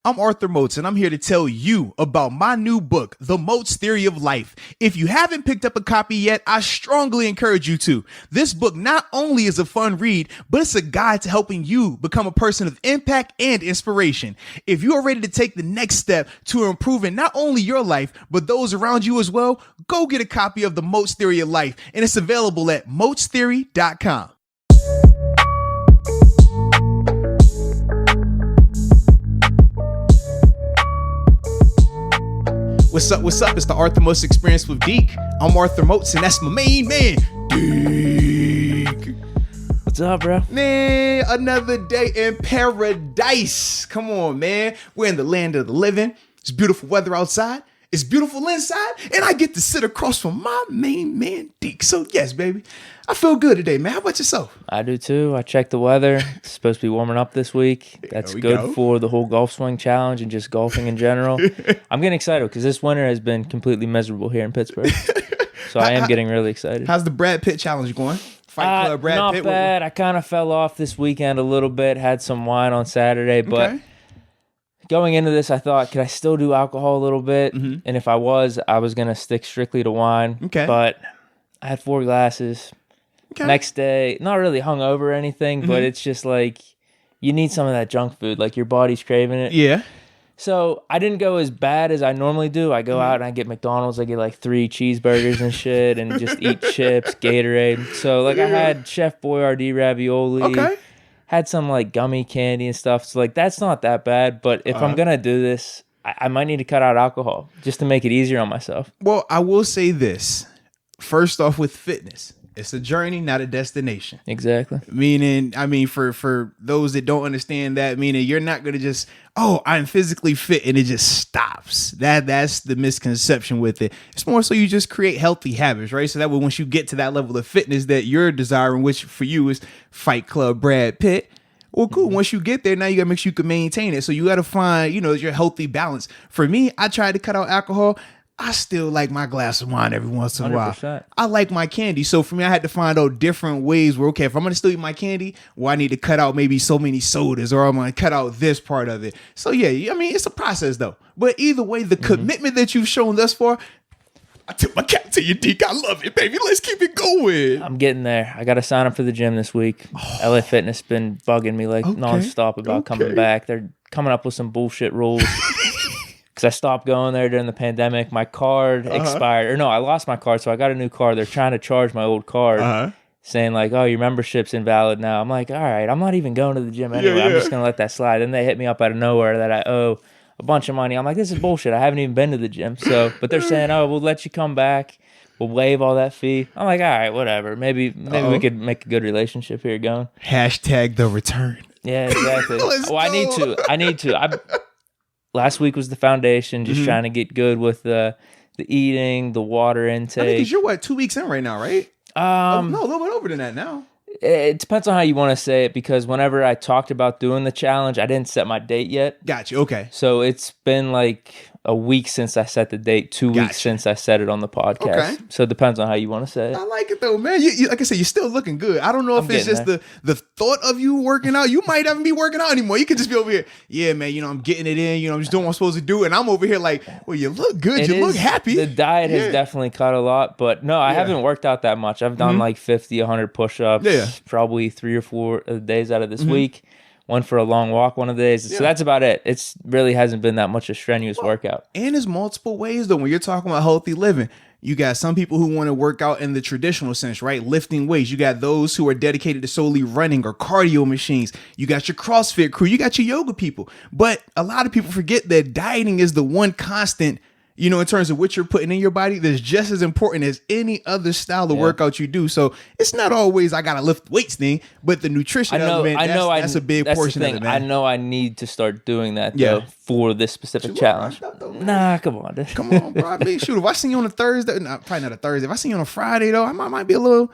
I'm Arthur Moats, and I'm here to tell you about my new book, The Moats Theory of Life. If you haven't picked up a copy yet, I strongly encourage you to. This book not only is a fun read, but it's a guide to helping you become a person of impact and inspiration. If you are ready to take the next step to improving not only your life, but those around you as well, go get a copy of The Moats Theory of Life, and it's available at moatstheory.com. What's up? It's the Arthur Moats Experience with Deke. I'm Arthur Moats, and that's my main man, Deke. What's up, bro? Man, another day in paradise. Come on, man. We're in the land of the living. It's beautiful weather outside. It's beautiful inside. And I get to sit across from my main man, Deke. So, yes, baby. I feel good today, man. How about yourself? I do too. I checked the weather. It's supposed to be warming up this week. That's good for the whole golf swing challenge and just golfing in general. I'm getting excited because this winter has been completely miserable here in Pittsburgh. So I am getting really excited. How's the Brad Pitt challenge going? Fight Club Brad not Pitt? Not bad. I kind of fell off this weekend a little bit. Had some wine on Saturday, but going into this, I thought, could I still do alcohol a little bit? Mm-hmm. And if I was going to stick strictly to wine. Okay. But I had 4 glasses. Okay. Next day, not really hungover or anything, but it's just like you need some of that junk food. Like your body's craving it. Yeah. So I didn't go as bad as I normally do. I go out and I get McDonald's. I get like 3 cheeseburgers and shit and just eat chips, Gatorade. So like I had Chef Boyardee ravioli. Okay. Had some like gummy candy and stuff. So like that's not that bad. But if I'm going to do this, I might need to cut out alcohol just to make it easier on myself. Well, I will say this. First off with fitness. It's a journey, not a destination. Exactly. Meaning, for those that don't understand that, meaning you're not going to just, I'm physically fit and it just stops. That's the misconception with it. It's more so you just create healthy habits, right? So that way once you get to that level of fitness that you're desiring, which for you is Fight Club Brad Pitt, well, cool. Mm-hmm. Once you get there, now you got to make sure you can maintain it. So you got to find, your healthy balance. For me, I tried to cut out alcohol. I still like my glass of wine every once in a while. 100%. I like my candy. So for me, I had to find out different ways where, okay, if I'm going to still eat my candy, well, I need to cut out maybe so many sodas or I'm going to cut out this part of it. So yeah, it's a process though. But either way, the commitment that you've shown thus far, I tip my cap to you, Deke. I love it, baby. Let's keep it going. I'm getting there. I got to sign up for the gym this week. LA Fitness been bugging me nonstop about coming back. They're coming up with some bullshit rules. Because I stopped going there during the pandemic. My card expired. Or no, I lost my card, so I got a new card. They're trying to charge my old card, saying like, your membership's invalid now. I'm like, all right, I'm not even going to the gym anyway. I'm just going to let that slide. Then they hit me up out of nowhere that I owe a bunch of money. I'm like, this is bullshit. I haven't even been to the gym. But they're saying, we'll let you come back. We'll waive all that fee. I'm like, all right, whatever. Maybe we could make a good relationship here going. Hashtag the return. Yeah, exactly. I need to. Last week was the foundation, just trying to get good with the eating, the water intake. Because you're 2 weeks in right now, right? No, a little bit over than that now. It depends on how you want to say it, because whenever I talked about doing the challenge, I didn't set my date yet. Gotcha, okay. So it's been like a week since I set the date, 2 weeks since I said it on the podcast. Okay. So it depends on how you want to say it. I like it though, man. You like I said, you're still looking good. I don't know if it's just the thought of you working out. You might not even be working out anymore. You could just be over here. Yeah, man, I'm getting it in. I'm just doing what I'm supposed to do. And I'm over here like, well, you look good. You look happy. The diet has definitely cut a lot. But no, I haven't worked out that much. I've done like 50, 100 push-ups, probably 3 or 4 days out of this week. One for a long walk one of the days. So that's about it. It's really hasn't been that much a strenuous workout. And there's multiple ways, though. When you're talking about healthy living, you got some people who want to work out in the traditional sense, right? Lifting weights. You got those who are dedicated to solely running or cardio machines. You got your CrossFit crew. You got your yoga people. But a lot of people forget that dieting is the one constant, in terms of what you're putting in your body, that's just as important as any other style of workout you do. So it's not always I got to lift weights thing, but the nutrition element, that's a big portion of it, man. I know I need to start doing that, though, for this specific challenge. Nah, come on. Come on, bro. Shoot, if I see you on a Thursday, probably not a Thursday. If I see you on a Friday, though, I might be a little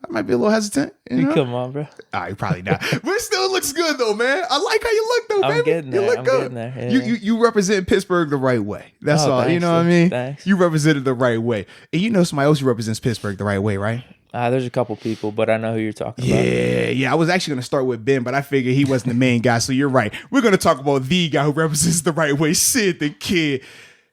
I might be a little hesitant. You know? Come on, bro. All right, probably not. But it still looks good, though, man. I like how you look, though, I'm baby. getting there. You look I'm good. getting there. Yeah. You represent Pittsburgh the right way. That's all. Thanks, you know what I mean? Thanks. You represented the right way. And you know somebody else who represents Pittsburgh the right way, right? There's a couple people, but I know who you're talking about. Yeah. I was actually going to start with Ben, but I figured he wasn't the main guy. So you're right. We're going to talk about the guy who represents the right way, Sid the Kid.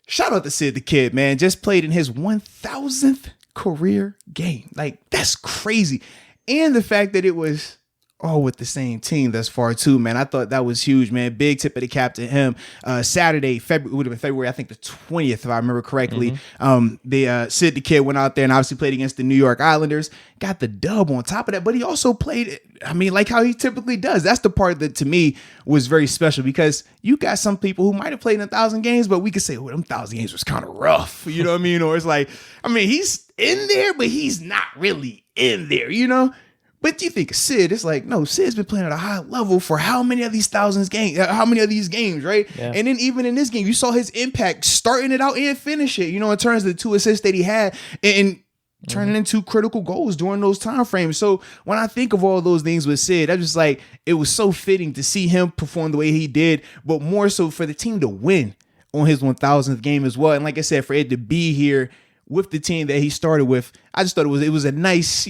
Shout out to Sid the Kid, man. Just played in his 1,000th career game. Like, that's crazy. And the fact that it was all with the same team thus far, too, man. I thought that was huge, man. Big tip of the cap to him. Saturday, would have been February, I think the 20th, if I remember correctly. Sid the Kid went out there and obviously played against the New York Islanders. Got the dub on top of that, but he also played, like how he typically does. That's the part that, to me, was very special because you got some people who might have played in 1,000 games, but we could say, them 1,000 games was kind of rough. You know what I mean? Or it's like, he's in there, but he's not really in there, you know? But you think of Sid, it's like, no, Sid's been playing at a high level for how many of these games, right? Yeah. And then even in this game, you saw his impact starting it out and finish it, in terms of the 2 assists that he had and turning into critical goals during those time frames. So when I think of all those things with Sid, I'm just like, it was so fitting to see him perform the way he did, but more so for the team to win on his 1,000th game as well. And like I said, for it to be here with the team that he started with, I just thought it was a nice,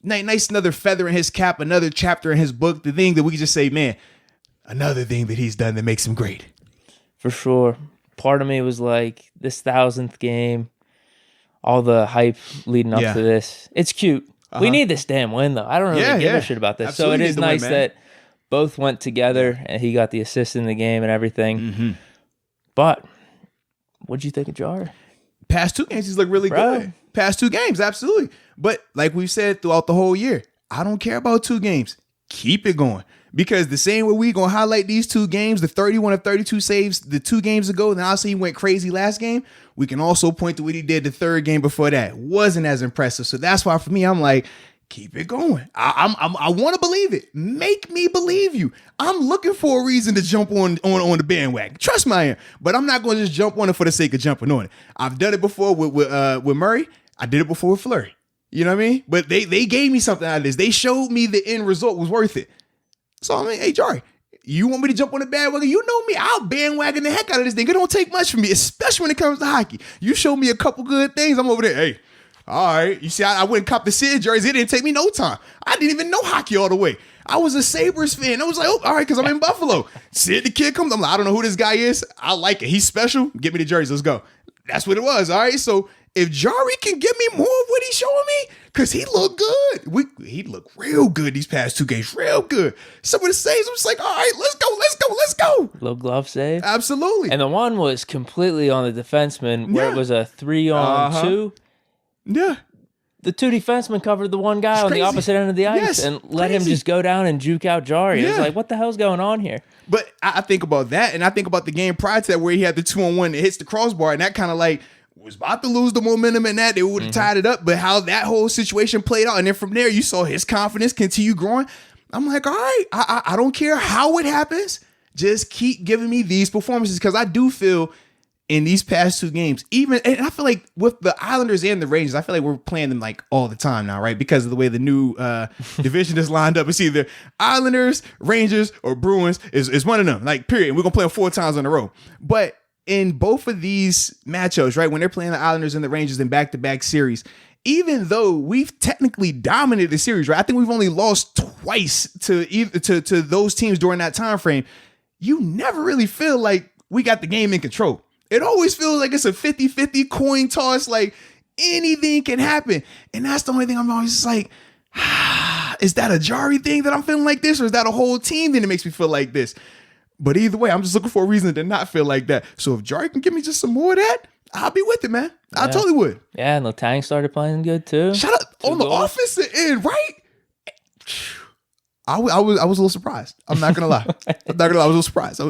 nice another feather in his cap, another chapter in his book, the thing that we can just say, man, another thing that he's done that makes him great. For sure. Part of me was like, this 1,000th game, all the hype leading up to this. It's cute. We need this damn win, though. I don't really give a shit about this. Absolutely. So it is nice that both went together and he got the assist in the game and everything. Mm-hmm. But what'd you think of Jar? Past 2 games, he's looked really good. Past 2 games, absolutely. But like we've said throughout the whole year, I don't care about 2 games. Keep it going. Because the same way we going to highlight these 2 games, the 31 of 32 saves the 2 games ago, then obviously he went crazy last game, we can also point to what he did the 3rd game before that. Wasn't as impressive. So that's why for me, I'm like, keep it going. I want to believe it. Make me believe you. I'm looking for a reason to jump on the bandwagon. Trust me, I am. But I'm not going to just jump on it for the sake of jumping on it. I've done it before with Murray. I did it before with Fleury. You know what I mean? But they gave me something out of this. They showed me the end result was worth it. So hey, Jari, you want me to jump on the bandwagon? You know me. I'll bandwagon the heck out of this thing. It don't take much from me, especially when it comes to hockey. You show me a couple good things, I'm over there. Hey, all right. You see, I went and copped the Sid jersey. It didn't take me no time. I didn't even know hockey all the way. I was a Sabres fan. I was like, oh, all right, because I'm in Buffalo. Sid the Kid comes. I'm like, I don't know who this guy is. I like it. He's special. Give me the jersey. Let's go. That's what it was. All right. So if Jari can give me more of what he's showing me, because he looked good. He looked real good these past 2 games. Real good. Some of the saves, I'm just like, all right, let's go. Little glove save. Absolutely. And the one was completely on the defenseman where it was a 3-on-2. Yeah. The 2 defensemen covered the one guy on the opposite end of the ice and let him just go down and juke out Jari. It was like, what the hell's going on here? But I think about that, and I think about the game prior to that where he had the 2-on-1 that hits the crossbar, and that kind of like was about to lose the momentum in that. They would have tied it up, but how that whole situation played out, and then from there you saw his confidence continue growing. I'm like, all right, I don't care how it happens. Just keep giving me these performances because I do feel in these past 2 games, and I feel like with the Islanders and the Rangers, I feel like we're playing them like all the time now, right? Because of the way the new division is lined up. It's either Islanders, Rangers, or Bruins is one of them, like period. We're going to play them 4 times in a row. But in both of these matchups, right, when they're playing the Islanders and the Rangers in back-to-back series, even though we've technically dominated the series, right? I think we've only lost twice to those teams during that time frame. You never really feel like we got the game in control. It always feels like it's a 50-50 coin toss, like anything can happen. And that's the only thing I'm always just like, is that a Jari thing that I'm feeling like this? Or is that a whole team thing that makes me feel like this? But either way, I'm just looking for a reason to not feel like that. So if Jari can give me just some more of that, I'll be with it, man. I totally would. Yeah, and Letang started playing good too. Shut up. On the offensive end, right? I was a little surprised. I'm not gonna lie. I was a little surprised.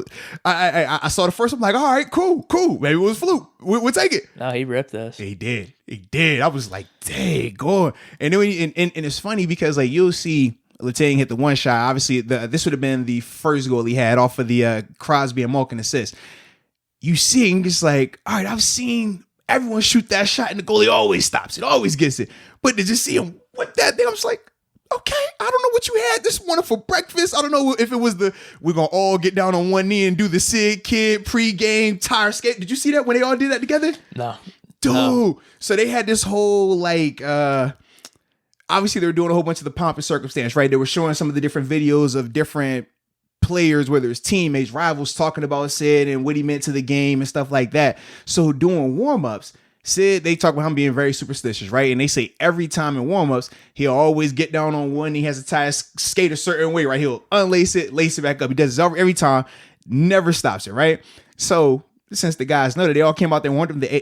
I saw the first one, I'm like, all right, cool. Maybe it was fluke. We'll take it. No, he ripped us. He did. I was like, dang, go on. And then and it's funny because like you'll see Letang hit the one shot. Obviously, this would have been the first goal he had off of the Crosby and Malkin assist. You see him just like, all right, I've seen everyone shoot that shot and the goalie always stops it, always gets it. But to just see him with that thing. I'm just like, okay, I don't know what you had this morning for breakfast. I don't know if it was we're going to all get down on one knee and do the Sid Kid pregame tire skate. Did you see that when they all did that together? No. Dude. No. So they had this whole like, obviously they were doing a whole bunch of the pomp and circumstance, right? They were showing some of the different videos of different players, whether it's teammates, rivals, talking about Sid and what he meant to the game and stuff like that. So doing warm-ups, Sid, they talk about him being very superstitious, right? And they say every time in warm-ups, he'll always get down on one. He has to tie his skate a certain way, right? He'll unlace it, lace it back up. He does this every time, never stops it, right? So since the guys know that, they all came out there,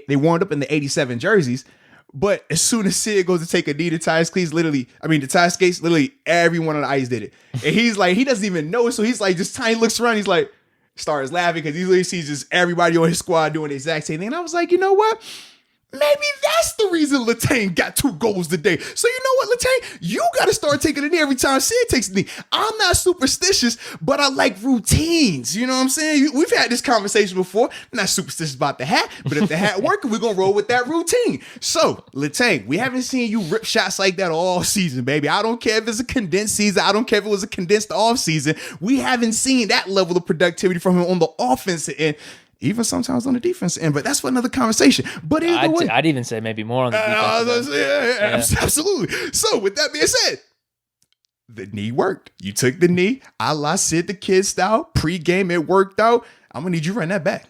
they warmed up in the 87 jerseys. But as soon as Sid goes to take a knee to tie his cleats, the tie skates, literally everyone on the ice did it. And he's like, he doesn't even know it. So he's like, just tiny looks around. He's like, starts laughing because he literally sees just everybody on his squad doing the exact same thing. And I was like, you know what? Maybe that's the reason Letang got 2 goals today. So you know what, Letang? You got to start taking a knee every time Sid takes a knee. I'm not superstitious, but I like routines. You know what I'm saying? We've had this conversation before. I'm not superstitious about the hat, but if the hat working, we're going to roll with that routine. So, Letang, we haven't seen you rip shots like that all season, baby. I don't care if it's a condensed season. I don't care if it was a condensed off season. We haven't seen that level of productivity from him on the offensive end. Even sometimes on the defense end, but that's for another conversation. But either way, I'd even say maybe more on the defense end. Absolutely. So with that being said, the knee worked. You took the knee, a la Sid the Kid style, pre-game, it worked out. I'm going to need you to run that back.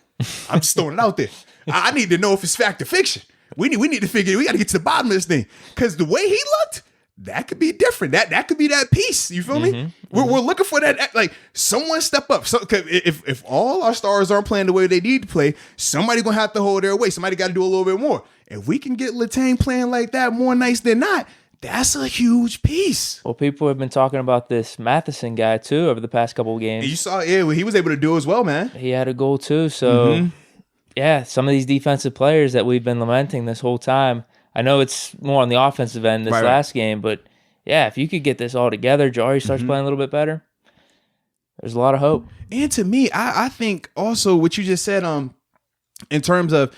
I'm just throwing it out there. I need to know if it's fact or fiction. We need to figure, we got to get to the bottom of this thing. Because the way he looked, that could be different. That could be that piece. You feel me? We're looking for that. Like, someone step up. So if all our stars aren't playing the way they need to play, somebody gonna have to hold their weight. Somebody got to do a little bit more. If we can get Letang playing like that more nights than not, that's a huge piece. Well, people have been talking about this Matheson guy too over the past couple of games. And you saw, he was able to do as well, man. He had a goal too. So, yeah, some of these defensive players that we've been lamenting this whole time. I know it's more on the offensive end this last game, but yeah, if you could get this all together, Jari starts playing a little bit better, there's a lot of hope. And to me, I think also what you just said, in terms of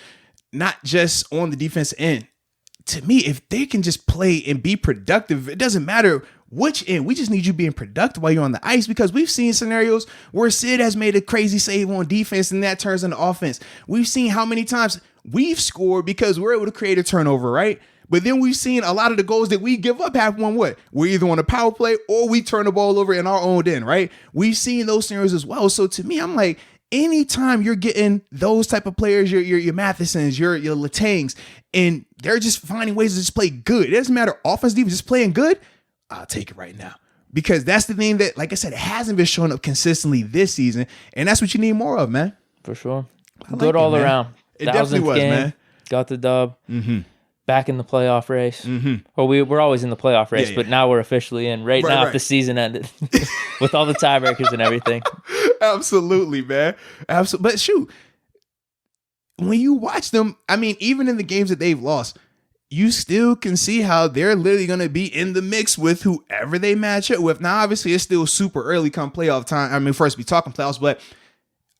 not just on the defense end, to me, if they can just play and be productive, it doesn't matter which end. We just need you being productive while you're on the ice, because we've seen scenarios where Sid has made a crazy save on defense and that turns into offense. We've seen how many times we've scored because we're able to create a turnover, right? But then we've seen a lot of the goals that we give up have won what? We're either on a power play or we turn the ball over in our own end, right? We've seen those scenarios as well. So to me, I'm like, anytime you're getting those type of players, your Mathesons, your Letangs, and they're just finding ways to just play good. It doesn't matter offense, defense, just playing good. I'll take it right now. Because that's the thing that, like I said, it hasn't been showing up consistently this season. And that's what you need more of, man. For sure. Good all around. It definitely was, game, man. Got the dub. Back in the playoff race. Well, we're always in the playoff race, but now we're officially in. Right now, if the season ended. With all the tiebreakers and everything. Absolutely, man. Absolutely. But shoot, when you watch them, I mean, even in the games that they've lost, you still can see how they're literally going to be in the mix with whoever they match up with. Now, obviously, it's still super early come playoff time. I mean, first we talking playoffs, but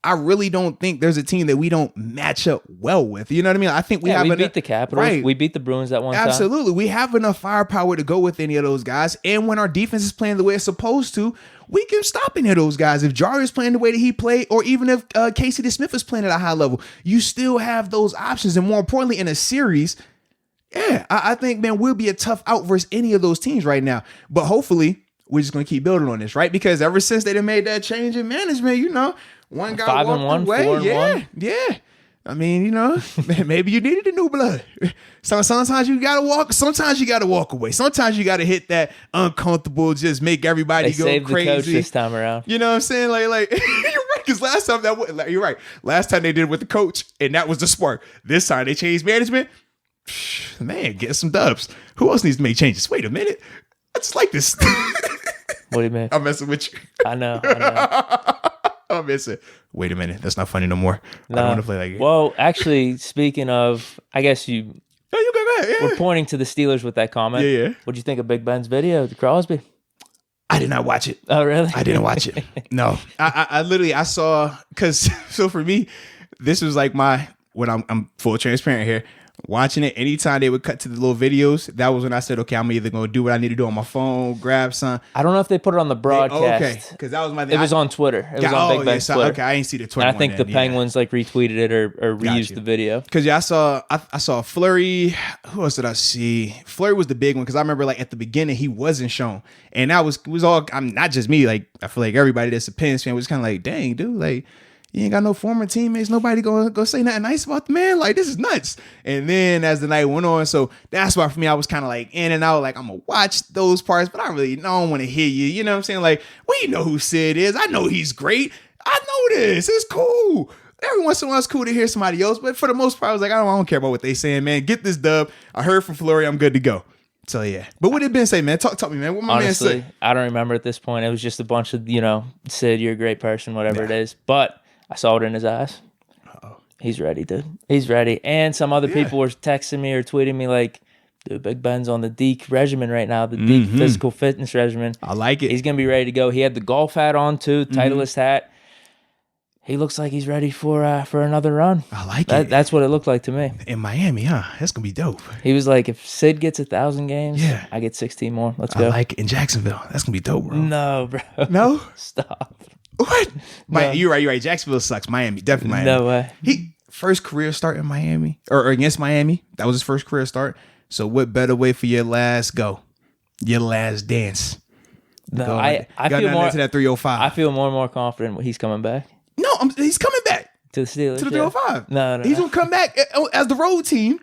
I really don't think there's a team that we don't match up well with. You know what I mean? I think we beat the Capitals. Right. We beat the Bruins that one time. Absolutely. We have enough firepower to go with any of those guys. And when our defense is playing the way it's supposed to, we can stop any of those guys. If Jari is playing the way that he played, or even if Casey DeSmith is playing at a high level, you still have those options. And more importantly, in a series, I think, man, we'll be a tough out versus any of those teams right now. But hopefully, we're just going to keep building on this, right? Because ever since they made that change in management, you know, one guy walked away. Yeah. I mean, you know, maybe you needed a new blood. Sometimes you gotta walk. Sometimes you gotta walk away. Sometimes you gotta hit that uncomfortable, just make everybody go crazy. The coach this time around. You know what I'm saying? Like you're right. Because last time you're right. Last time they did it with the coach, and that was the spark. This time they changed management. Man, get some dubs. Who else needs to make changes? Wait a minute. I just like this. What do you mean? I'm messing with you. I know. I'm missing. Wait a minute. That's not funny no more. No. I don't want to play that game. Well, actually, speaking of, I guess you go back. Yeah. We're pointing to the Steelers with that comment. Yeah. What'd you think of Big Ben's video to Crosby? I did not watch it. Oh, really? I didn't watch it. No. I literally, I saw, because, so for me, this was like when I'm full transparent here, watching it, anytime they would cut to the little videos, that was when I said, okay, I'm either going to do what I need to do on my phone, grab some. I don't know if they put it on the broadcast. Okay, because that was my thing. It was on Twitter. It was on Big Ben's Twitter. Okay, I didn't see the Twitter. And I think the Penguins like retweeted it or reused the video. Because I saw Fleury. Who else did I see? Fleury was the big one because I remember like at the beginning he wasn't shown, and that was all. I'm not just me. Like I feel like everybody that's a Pens fan was kind of like, dang, dude, like. You ain't got no former teammates. Nobody gonna go say nothing nice about the man. Like, this is nuts. And then as the night went on, so that's why for me, I was kind of like in and out. Like, I'm gonna watch those parts, but I really don't want to hear you. You know what I'm saying? Like, we know who Sid is. I know he's great. I know this. It's cool. Every once in a while, it's cool to hear somebody else. But for the most part, I was like, I don't care about what they saying, man. Get this dub. I heard from Fleury. I'm good to go. So, yeah. But what did Ben say, man? Talk me, man. What my Honestly, man say? I don't remember at this point. It was just a bunch of, Sid, you're a great person, whatever it is. But I saw it in his eyes. Uh-oh. He's ready, dude. He's ready. And some other people were texting me or tweeting me like, dude, Big Ben's on the Deke regimen right now, the Deke physical fitness regimen. I like it. He's going to be ready to go. He had the golf hat on, too, Titleist hat. He looks like he's ready for another run. I like it. That's what it looked like to me. In Miami, huh? That's going to be dope. He was like, if Sid gets 1,000 games, I get 16 more. Let's go. I like it. In Jacksonville. That's going to be dope, bro. No, bro. No? Stop. What? No. You're right. Jacksonville sucks. Miami, definitely Miami. No way. He first career start in Miami or against Miami. That was his first career start. So what better way for your last dance? No, I feel more into that 305. I feel more and more confident when he's coming back. No, he's coming back to the Steelers. To the 305. No. He's gonna come back as the road team.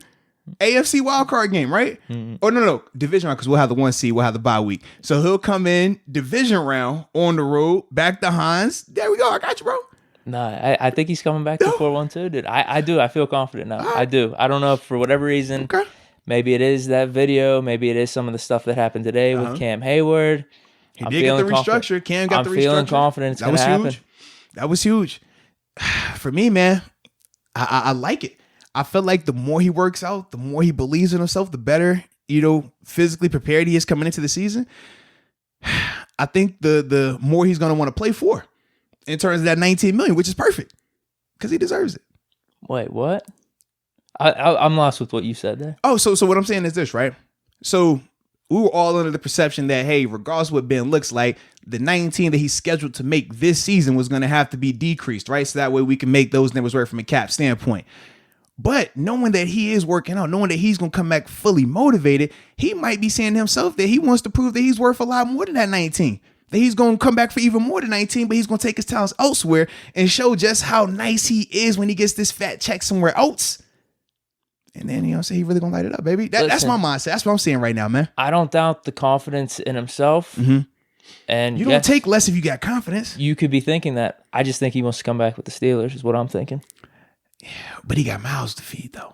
AFC wildcard game, right? Oh, no. Division round, because we'll have the 1 seed, we'll have the bye week. So he'll come in division round on the road, back to Hines. There we go. I got you, bro. No, I think he's coming back to 4-1-2, dude. I do. I feel confident now. Right. I do. I don't know if for whatever reason, maybe it is that video, maybe it is some of the stuff that happened today with Cam Hayward. He did get the restructure. Cam got the restructure. I'm feeling confident it's going to happen. That was huge. For me, man, I like it. I feel like the more he works out, the more he believes in himself, the better, physically prepared he is coming into the season. I think the more he's going to want to play for in terms of that $19 million, which is perfect because he deserves it. Wait, what? I'm lost with what you said there. Oh, so what I'm saying is this, right? So we were all under the perception that, hey, regardless of what Ben looks like, the 19 that he's scheduled to make this season was going to have to be decreased, right? So that way we can make those numbers work from a cap standpoint. But knowing that he is working out, knowing that he's going to come back fully motivated, he might be saying to himself that he wants to prove that he's worth a lot more than that 19. That he's going to come back for even more than 19, but he's going to take his talents elsewhere and show just how nice he is when he gets this fat check somewhere else. And then, say he really going to light it up, baby. That's my mindset. That's what I'm saying right now, man. I don't doubt the confidence in himself. Mm-hmm. And you don't take less if you got confidence. You could be thinking that. I just think he wants to come back with the Steelers is what I'm thinking. Yeah, but he got mouths to feed, though.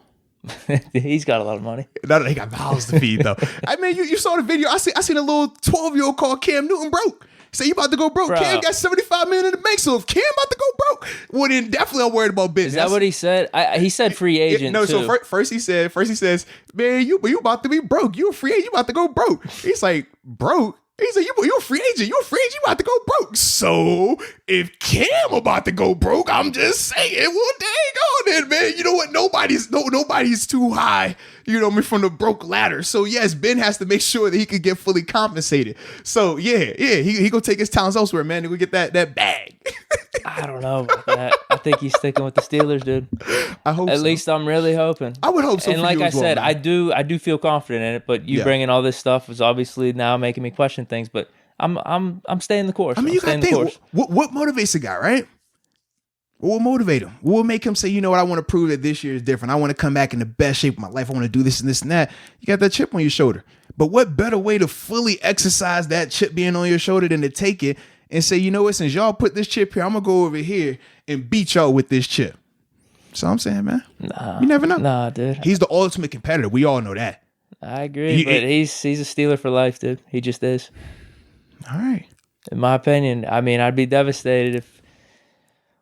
He's got a lot of money. No, he got mouths to feed, though. I mean, you saw the video. I seen a little 12-year-old called Cam Newton broke. Say you about to go broke. Bro. Cam got $75 million in the bank, so if Cam about to go broke, well, then definitely I'm worried about business. Is that what he said? He said free agent. No, too. So first he says, man, you about to be broke. You a free agent. You about to go broke. He's like, broke? He said, you a free agent. You a free agent. You about to go broke. So if Cam about to go broke, I'm just saying, well, dang on then, man. You know what? Nobody's too high, from the broke ladder. So yes, Ben has to make sure that he could get fully compensated. So yeah, he gonna take his talents elsewhere, man. He gonna get that bag. I don't know about that. I think he's sticking with the Steelers, dude. I hope. At least I'm really hoping. I would hope so. And like I said, I do feel confident in it. But you bringing all this stuff is obviously now making me question things. But I'm staying the course. I mean, you got to think. What motivates a guy, right? What will motivate him? What will make him say, you know what, I want to prove that this year is different. I want to come back in the best shape of my life. I want to do this and this and that. You got that chip on your shoulder. But what better way to fully exercise that chip being on your shoulder than to take it and say, you know what, since y'all put this chip here, I'm going to go over here and beat y'all with this chip. So I'm saying, man, you never know. Nah, dude. He's the ultimate competitor. We all know that. I agree, but he's a Steeler for life, dude. He just is. All right. In my opinion, I mean, I'd be devastated if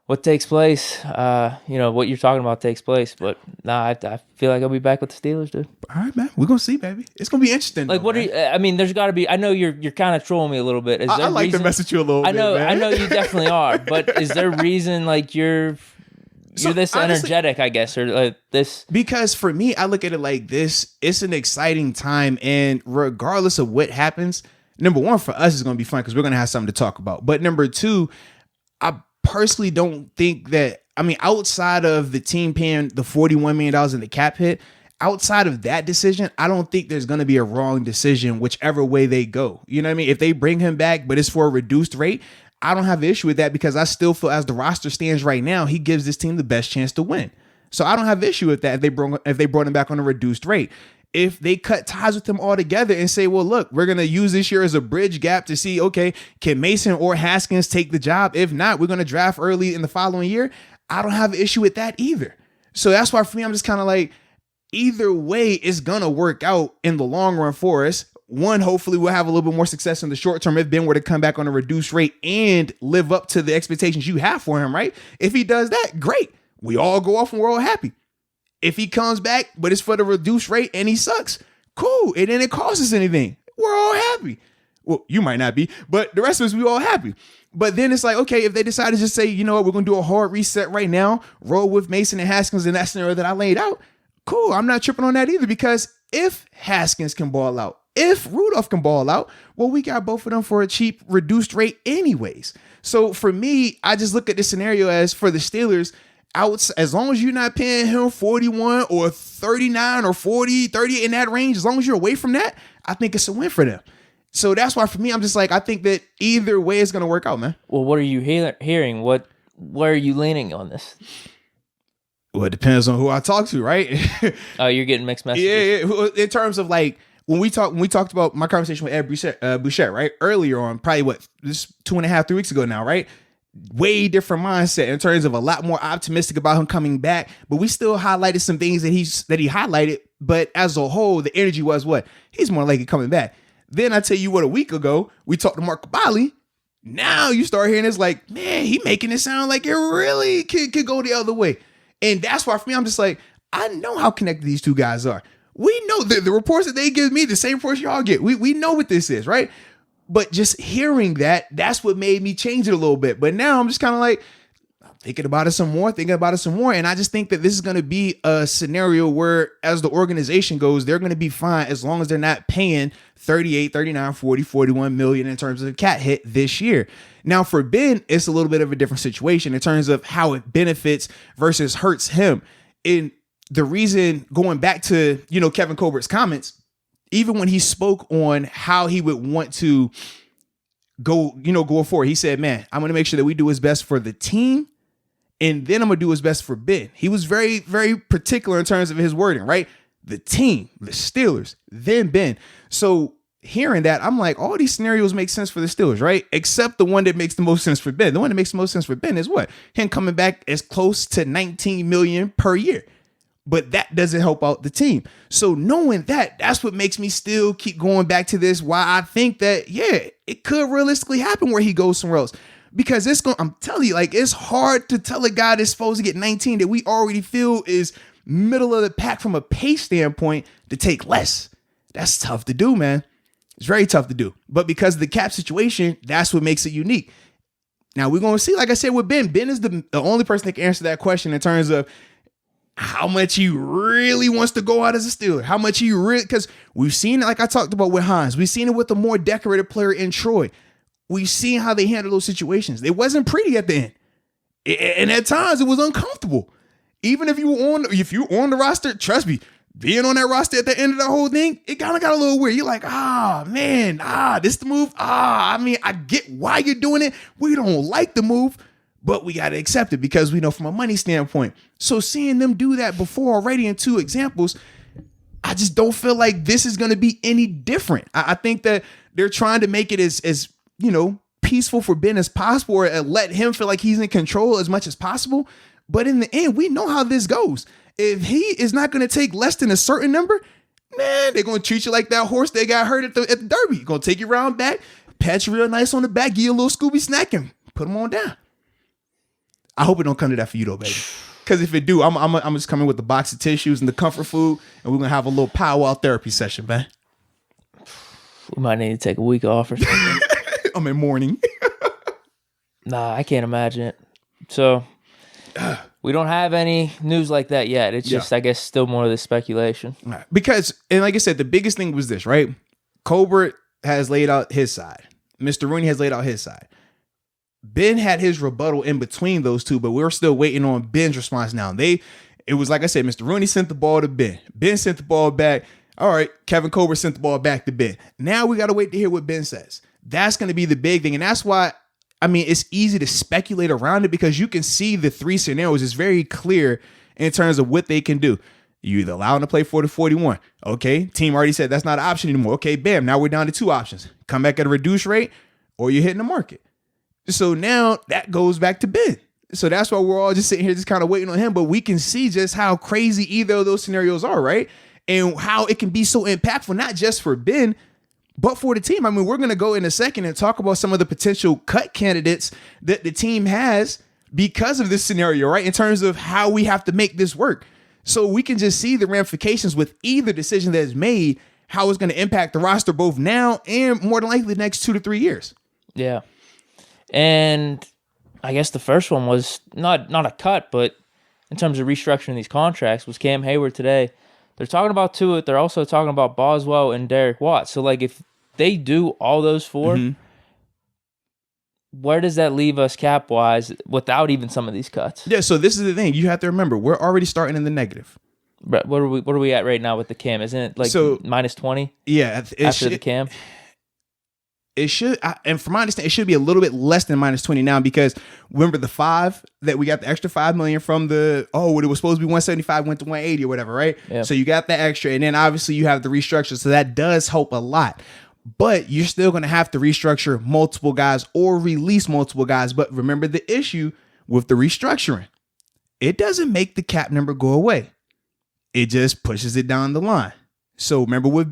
what takes place, what you're talking about takes place. But I feel like I'll be back with the Steelers, dude. All right, man. We're going to see, baby. It's going to be interesting. Like, there's got to be, I know you're kind of trolling me a little bit. I like to mess with you a little bit, man. I know you definitely are. But is there reason, like, you're You're this honestly, energetic, I guess, or this. Because for me, I look at it like this. It's an exciting time. And regardless of what happens, number one, for us, it's going to be fun because we're going to have something to talk about. But number two, I personally don't think that, outside of the team paying the $41 million in the cap hit, outside of that decision, I don't think there's going to be a wrong decision whichever way they go. You know what I mean? If they bring him back, but it's for a reduced rate, I don't have an issue with that because I still feel as the roster stands right now, he gives this team the best chance to win. So I don't have an issue with that if they brought him back on a reduced rate. If they cut ties with him altogether and say, well, look, we're going to use this year as a bridge gap to see, okay, can Mason or Haskins take the job? If not, we're going to draft early in the following year. I don't have an issue with that either. So that's why for me, I'm just kind of like, either way, it's going to work out in the long run for us. One, hopefully we'll have a little bit more success in the short term if Ben were to come back on a reduced rate and live up to the expectations you have for him, right? If he does that, great. We all go off and we're all happy. If he comes back, but it's for the reduced rate and he sucks, cool. It didn't cost us anything. We're all happy. Well, you might not be, but the rest of us, we all happy. But then it's like, okay, if they decide to just say, you know what, we're going to do a hard reset right now, roll with Mason and Haskins in that scenario that I laid out, cool. I'm not tripping on that either because if Haskins can ball out, if Rudolph can ball out, well, we got both of them for a cheap, reduced rate anyways. So for me, I just look at this scenario as for the Steelers, as long as you're not paying him 41 or 39 or 40, 30 in that range, as long as you're away from that, I think it's a win for them. So that's why for me, I'm just like, I think that either way it's going to work out, man. Well, what are you hearing? Where are you leaning on this? Well, it depends on who I talk to, right? Oh, you're getting mixed messages. Yeah. In terms of like, when we talked about my conversation with Ed Bouchette, right? Earlier on, probably this 2.5, 3 weeks ago now, right? Way different mindset in terms of a lot more optimistic about him coming back, but we still highlighted some things that he highlighted. But as a whole, the energy was what? He's more likely coming back. Then I tell you what, a week ago, we talked to Mark Bali. Now you start hearing this like, man, he making it sound like it really could go the other way. And that's why for me, I'm just like, I know how connected these two guys are. We know the reports that they give me, the same reports y'all get. We know what this is, right? But just hearing that's what made me change it a little bit. But now I'm just kind of like, thinking about it some more. And I just think that this is going to be a scenario where, as the organization goes, they're going to be fine as long as they're not paying 38, 39, 40, 41 million in terms of the cap hit this year. Now, for Ben, it's a little bit of a different situation in terms of how it benefits versus hurts him. And the reason, going back to, Kevin Colbert's comments, even when he spoke on how he would want to go forward, he said, man, I'm going to make sure that we do what's best for the team. And then I'm going to do what's best for Ben. He was very, very particular in terms of his wording, right? The team, the Steelers, then Ben. So hearing that, I'm like, all these scenarios make sense for the Steelers, right? Except the one that makes the most sense for Ben. The one that makes the most sense for Ben is what? Him coming back as close to 19 million per year. But that doesn't help out the team. So knowing that, that's what makes me still keep going back to this, why I think that, yeah, it could realistically happen where he goes somewhere else. Because I'm telling you, like, it's hard to tell a guy that's supposed to get 19 that we already feel is middle of the pack from a pay standpoint to take less. That's tough to do, man. It's very tough to do. But because of the cap situation, that's what makes it unique. Now, we're going to see, like I said, with Ben. Ben is the only person that can answer that question in terms of how much he really wants to go out as a Steeler. How much he really, because we've seen it, like I talked about with Hines. We've seen it with the more decorated player in Troy. We've seen how they handle those situations. It wasn't pretty at the end. And at times it was uncomfortable. Even if you were on the roster, trust me, being on that roster at the end of the whole thing, it kind of got a little weird. You're like, this the move. I get why you're doing it. We don't like the move, but we got to accept it because we know from a money standpoint. So seeing them do that before already in two examples, I just don't feel like this is going to be any different. I think that they're trying to make it as peaceful for Ben as possible, or let him feel like he's in control as much as possible. But in the end, we know how this goes. If he is not going to take less than a certain number, man, they're going to treat you like that horse that got hurt at the Derby. Going to take you around back, pat you real nice on the back, give you a little Scooby snack and put him on down. I hope it don't come to that for you though, baby. Because if it do, I'm just coming with the box of tissues and the comfort food, and we're going to have a little powwow therapy session, man. We might need to take a week off or something. I'm in mourning. Nah, I can't imagine it. So We don't have any news like that yet. It's just, I guess, still more of the speculation. Because, and like I said, the biggest thing was this, right? Colbert has laid out his side. Mr. Rooney has laid out his side. Ben had his rebuttal in between those two, but we're still waiting on Ben's response now. It was like I said, Mr. Rooney sent the ball to Ben. Ben sent the ball back. All right, Kevin Colbert sent the ball back to Ben. Now we got to wait to hear what Ben says. That's going to be the big thing. And that's why, I mean, it's easy to speculate around it because you can see the three scenarios. It's very clear in terms of what they can do. You either allow them to play 40-41. Okay, team already said that's not an option anymore. Okay, bam, now we're down to two options. Come back at a reduced rate or you're hitting the market. So now that goes back to Ben. So that's why we're all just sitting here just kind of waiting on him. But we can see just how crazy either of those scenarios are, right? And how it can be so impactful, not just for Ben, but for the team. I mean, we're going to go in a second and talk about some of the potential cut candidates that the team has because of this scenario, right? In terms of how we have to make this work. So we can just see the ramifications with either decision that is made, how it's going to impact the roster both now and more than likely the next 2 to 3 years. Yeah. And I guess the first one was not a cut, but in terms of restructuring these contracts was Cam Hayward today. They're talking about Tua. They're also talking about Boswell and Derek Watt. So, like, if they do all those four, where does that leave us cap-wise without even some of these cuts? Yeah, so this is the thing. You have to remember, we're already starting in the negative. But what are we at right now with the Cam? Isn't it like minus 20? Yeah. After the Cam? It should, and from my understanding, it should be a little bit less than minus 20 now because remember the 5 that we got the extra $5 million from it was supposed to be 175, went to 180 or whatever, right? Yeah. So you got that extra, and then obviously you have the restructure, so that does help a lot. But you're still going to have to restructure multiple guys or release multiple guys. But remember the issue with the restructuring, it doesn't make the cap number go away. It just pushes it down the line. So remember with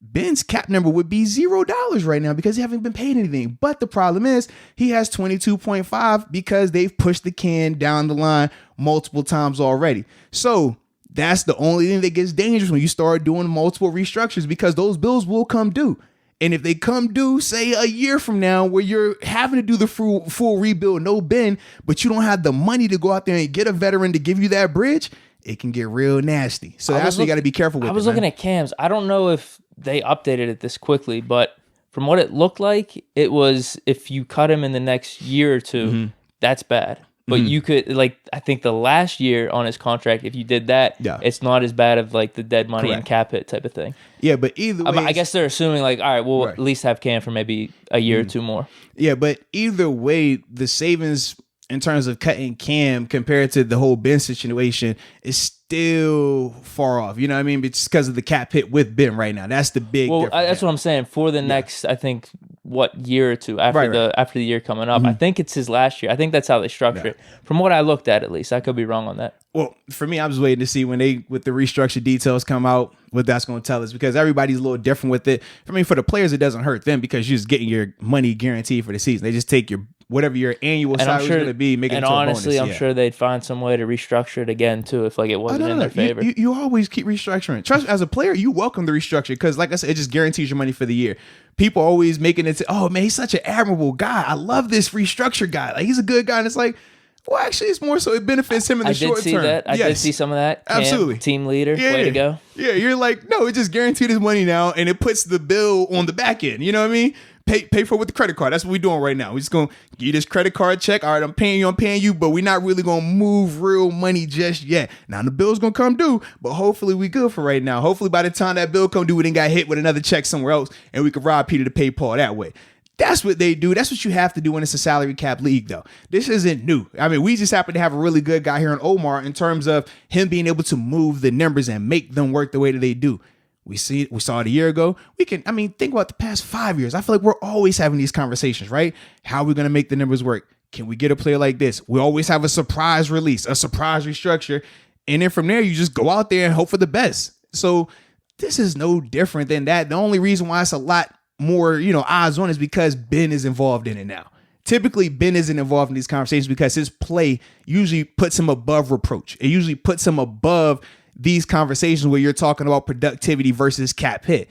Ben's cap number would be $0 right now because he haven't been paid anything. But the problem is he has 22.5 because they've pushed the can down the line multiple times already. So that's the only thing that gets dangerous when you start doing multiple restructures because those bills will come due. And if they come due, say a year from now, where you're having to do the full rebuild, no Ben, but you don't have the money to go out there and get a veteran to give you that bridge, it can get real nasty. So that's what you got to be careful with. I was looking at Cam's. I don't know if they updated it this quickly, but from what it looked like, it was if you cut him in the next year or two, that's bad. But you could, like, I think the last year on his contract, if you did that, it's not as bad of like the dead money and cap hit type of thing. Yeah, but either way, I guess they're assuming like, all right, we'll at least have Cam for maybe a year or two more. Yeah, but either way, the savings in terms of cutting Cam compared to the whole Ben situation is still far off. You know what I mean? But just because of the cap hit with Ben right now. That's the big difference. That's what I'm saying. For the next, I think, year or two after the year coming up. I think it's his last year. I think that's how they structure it. From what I looked at least. I could be wrong on that. Well, for me, I'm just waiting to see when with the restructured details come out, what that's going to tell us because everybody's a little different with it. I mean, for the players, it doesn't hurt them because you're just getting your money guaranteed for the season. They just take whatever your annual salary is going to be, make it into a bonus. And honestly, I'm sure they'd find some way to restructure it again too if like it wasn't in their favor. You always keep restructuring. Trust me, as a player, you welcome the restructure because, like I said, it just guarantees your money for the year. People always making it, oh man, he's such an admirable guy. I love this restructure guy. Like he's a good guy, and it's like, well, actually, it's more so it benefits him in the short term. I did see some of that. Absolutely. Team leader. Way to go. Yeah, you're like, no, it just guaranteed his money now, and it puts the bill on the back end. You know what I mean? Pay for it with the credit card. That's what we're doing right now. We're just going to give you this credit card check. All right, I'm paying you, but we're not really going to move real money just yet. Now, the bill's going to come due, but hopefully we good for right now. Hopefully by the time that bill come due, we didn't got hit with another check somewhere else, and we could rob Peter to pay Paul that way. That's what they do. That's what you have to do when it's a salary cap league, though. This isn't new. I mean, we just happen to have a really good guy here in Omar in terms of him being able to move the numbers and make them work the way that they do. We saw it a year ago. Think about the past 5 years. I feel like we're always having these conversations, right? How are we going to make the numbers work? Can we get a player like this? We always have a surprise release, a surprise restructure. And then from there, you just go out there and hope for the best. So this is no different than that. The only reason why it's a lot more, odds on is because Ben is involved in it now. Typically, Ben isn't involved in these conversations because his play usually puts him above reproach. It usually puts him above these conversations where you're talking about productivity versus cap hit.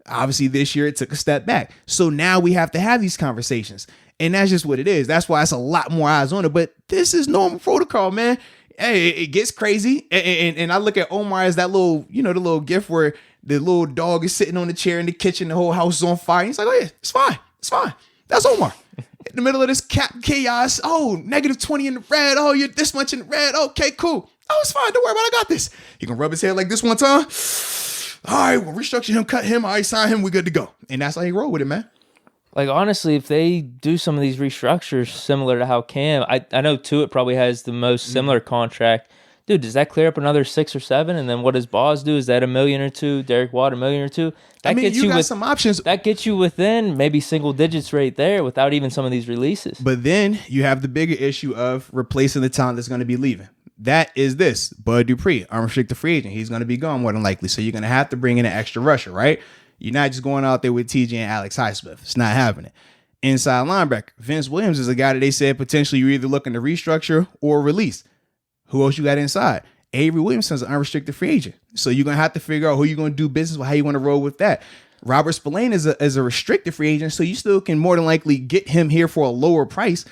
Obviously, this year it took a step back. So now we have to have these conversations. And that's just what it is. That's why it's a lot more eyes on it. But this is normal protocol, man. Hey, it gets crazy. And I look at Omar as that little, the little gif where the little dog is sitting on the chair in the kitchen, the whole house is on fire. He's like, oh yeah, it's fine. It's fine. That's Omar. In the middle of this chaos. Oh, -20 in the red. Oh, you're this much in the red. Okay, cool. Oh, it's fine. Don't worry about it. I got this. He can rub his head like this one time. All right, we'll restructure him, cut him. All right, sign him. We're good to go. And that's how he roll with it, man. Like, honestly, if they do some of these restructures similar to how Cam, I know Tuitt probably has the most similar contract. Dude, does that clear up another 6 or 7? And then what does Boz do? Is that $1 million or $2 million? Derek Watt $1 million or $2 million? That gets you got some options. That gets you within maybe single digits right there without even some of these releases. But then you have the bigger issue of replacing the talent that's going to be leaving. That is this. Bud Dupree, unrestricted free agent. He's going to be gone more than likely. So you're going to have to bring in an extra rusher, right? You're not just going out there with TJ and Alex Highsmith. It's not happening. Inside linebacker, Vince Williams is a guy that they said potentially you're either looking to restructure or release. Who else you got inside? Avery Williamson's an unrestricted free agent. So you're going to have to figure out who you're going to do business with, how you want to roll with that. Robert Spillane is a restricted free agent, so you still can more than likely get him here for a lower price,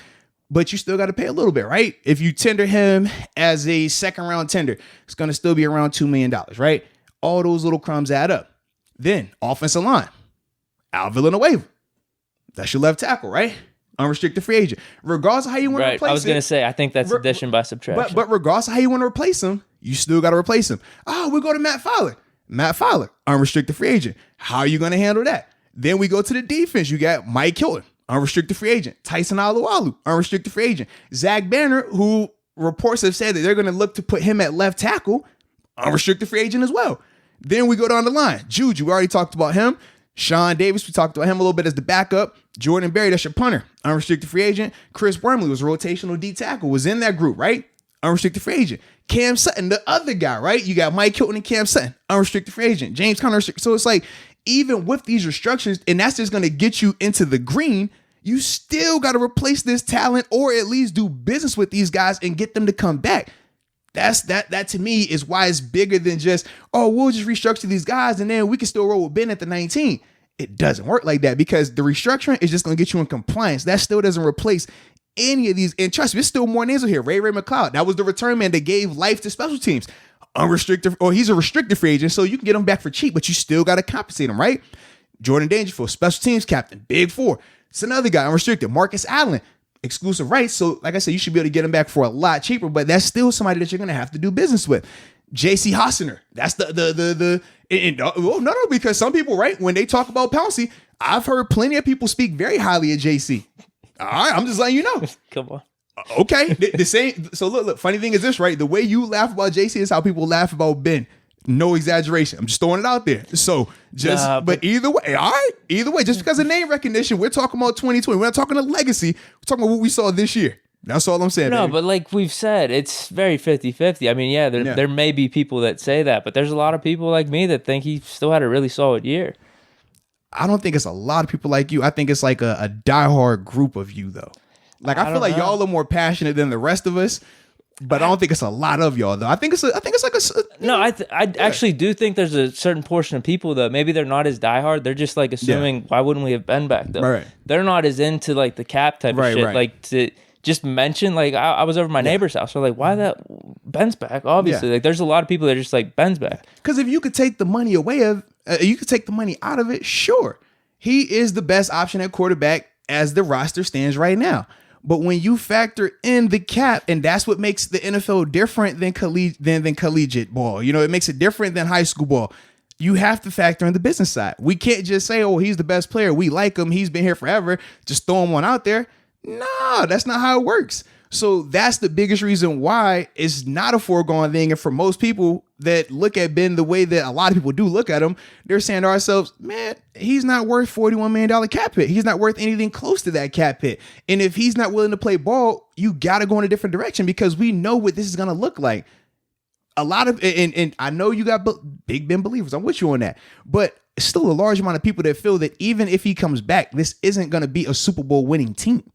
but you still got to pay a little bit, right? If you tender him as a second-round tender, it's going to still be around $2 million, right? All those little crumbs add up. Then, offensive line, Al Villanueva. That's your left tackle, right? Unrestricted free agent. Regardless of how you want to replace him. I was going to say, I think that's addition by subtraction. But regardless of how you want to replace him, you still got to replace him. Oh, we go to Matt Fowler. Matt Fowler, unrestricted free agent. How are you going to handle that? Then we go to the defense. You got Mike Hilton, unrestricted free agent. Tyson Alualu, unrestricted free agent. Zach Banner, who reports have said that they're going to look to put him at left tackle, unrestricted free agent as well. Then we go down the line. Juju, we already talked about him. Sean Davis, we talked about him a little bit as the backup. Jordan Berry, that's your punter, unrestricted free agent. Chris Wormley was a rotational D tackle, was in that group, right? Unrestricted free agent. Cam Sutton, the other guy, right? You got Mike Hilton and Cam Sutton, unrestricted free agent. James Conner, so it's like, even with these restrictions, and that's just going to get you into the green, you still got to replace this talent or at least do business with these guys and get them to come back. That to me is why it's bigger than just, oh, we'll just restructure these guys and then we can still roll with Ben at the 19. It doesn't work like that because the restructuring is just going to get you in compliance. That still doesn't replace any of these. And trust me, there's still more names here. Ray McLeod, that was the return man that gave life to special teams. Unrestricted, or he's a restricted free agent, so you can get him back for cheap, but you still got to compensate him, right? Jordan Dangerfield, special teams captain, big 4. It's another guy, unrestricted. Marcus Allen, exclusive rights. So, like I said, you should be able to get him back for a lot cheaper, but that's still somebody that you're going to have to do business with. J.C. Hossener, that's no, because some people, right, when they talk about Pouncey, I've heard plenty of people speak very highly of J.C. All right, I'm just letting you know. Come on. Okay, the same. So look, funny thing is this, right? The way you laugh about JC is how people laugh about Ben. No exaggeration. I'm just throwing it out there. So but either way, all right? Either way, just because of name recognition, we're talking about 2020. We're not talking about legacy. We're talking about what we saw this year. That's all I'm saying. No, baby. But like we've said, it's very 50-50. I mean, there may be people that say that, but there's a lot of people like me that think he still had a really solid year. I don't think it's a lot of people like you. I think it's like a diehard group of you, though. Like I feel like y'all are more passionate than the rest of us, but I don't think it's a lot of y'all though. I think it's like I actually do think there's a certain portion of people that maybe they're not as diehard. They're just like assuming why wouldn't we have Ben back though? Right. They're not as into like the cap type of shit. Right. Like to just mention like I was over my neighbor's house. So like why that Ben's back? Obviously, like there's a lot of people that are just like Ben's back. Because if you could take the money you could take the money out of it. Sure, he is the best option at quarterback as the roster stands right now. But when you factor in the cap, and that's what makes the NFL different than collegiate ball, it makes it different than high school ball. You have to factor in the business side. We can't just say, oh, he's the best player. We like him. He's been here forever. Just throw him one out there. No, that's not how it works. So that's the biggest reason why it's not a foregone thing. And for most people that look at Ben the way that a lot of people do look at him, they're saying to ourselves, man, he's not worth $41 million cap hit. He's not worth anything close to that cap hit. And if he's not willing to play ball, you got to go in a different direction because we know what this is going to look like. A lot of, and I know you got Big Ben believers. I'm with you on that. But still a large amount of people that feel that even if he comes back, this isn't going to be a Super Bowl winning team.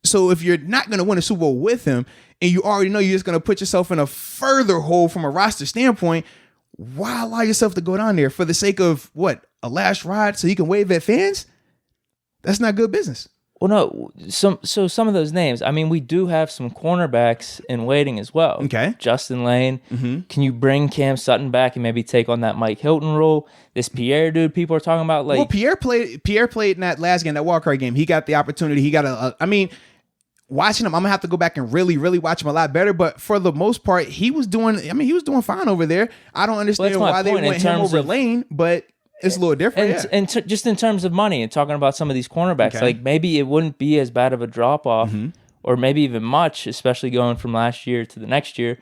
So if you're not going to win a Super Bowl with him and you already know you're just going to put yourself in a further hole from a roster standpoint, why allow yourself to go down there for the sake of what? A last ride so you can wave at fans? That's not good business. Well, no, some of those names. I mean, we do have some cornerbacks in waiting as well. Okay. Justin Lane. Mm-hmm. Can you bring Cam Sutton back and maybe take on that Mike Hilton role? This Pierre dude, people are talking about. Like, well, Pierre played in that last game, that wild card game. He got the opportunity. He got I mean, watching him, I'm gonna have to go back and really, really watch him a lot better. But for the most part, he was doing fine over there. I don't understand why they went him over Lane, but it's a little different. And just in terms of money and talking about some of these cornerbacks, like maybe it wouldn't be as bad of a drop off, or maybe even much, especially going from last year to the next year.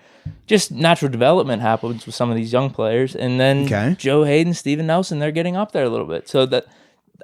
Just natural development happens with some of these young players, and then Joe Hayden, Steven Nelson, they're getting up there a little bit. So that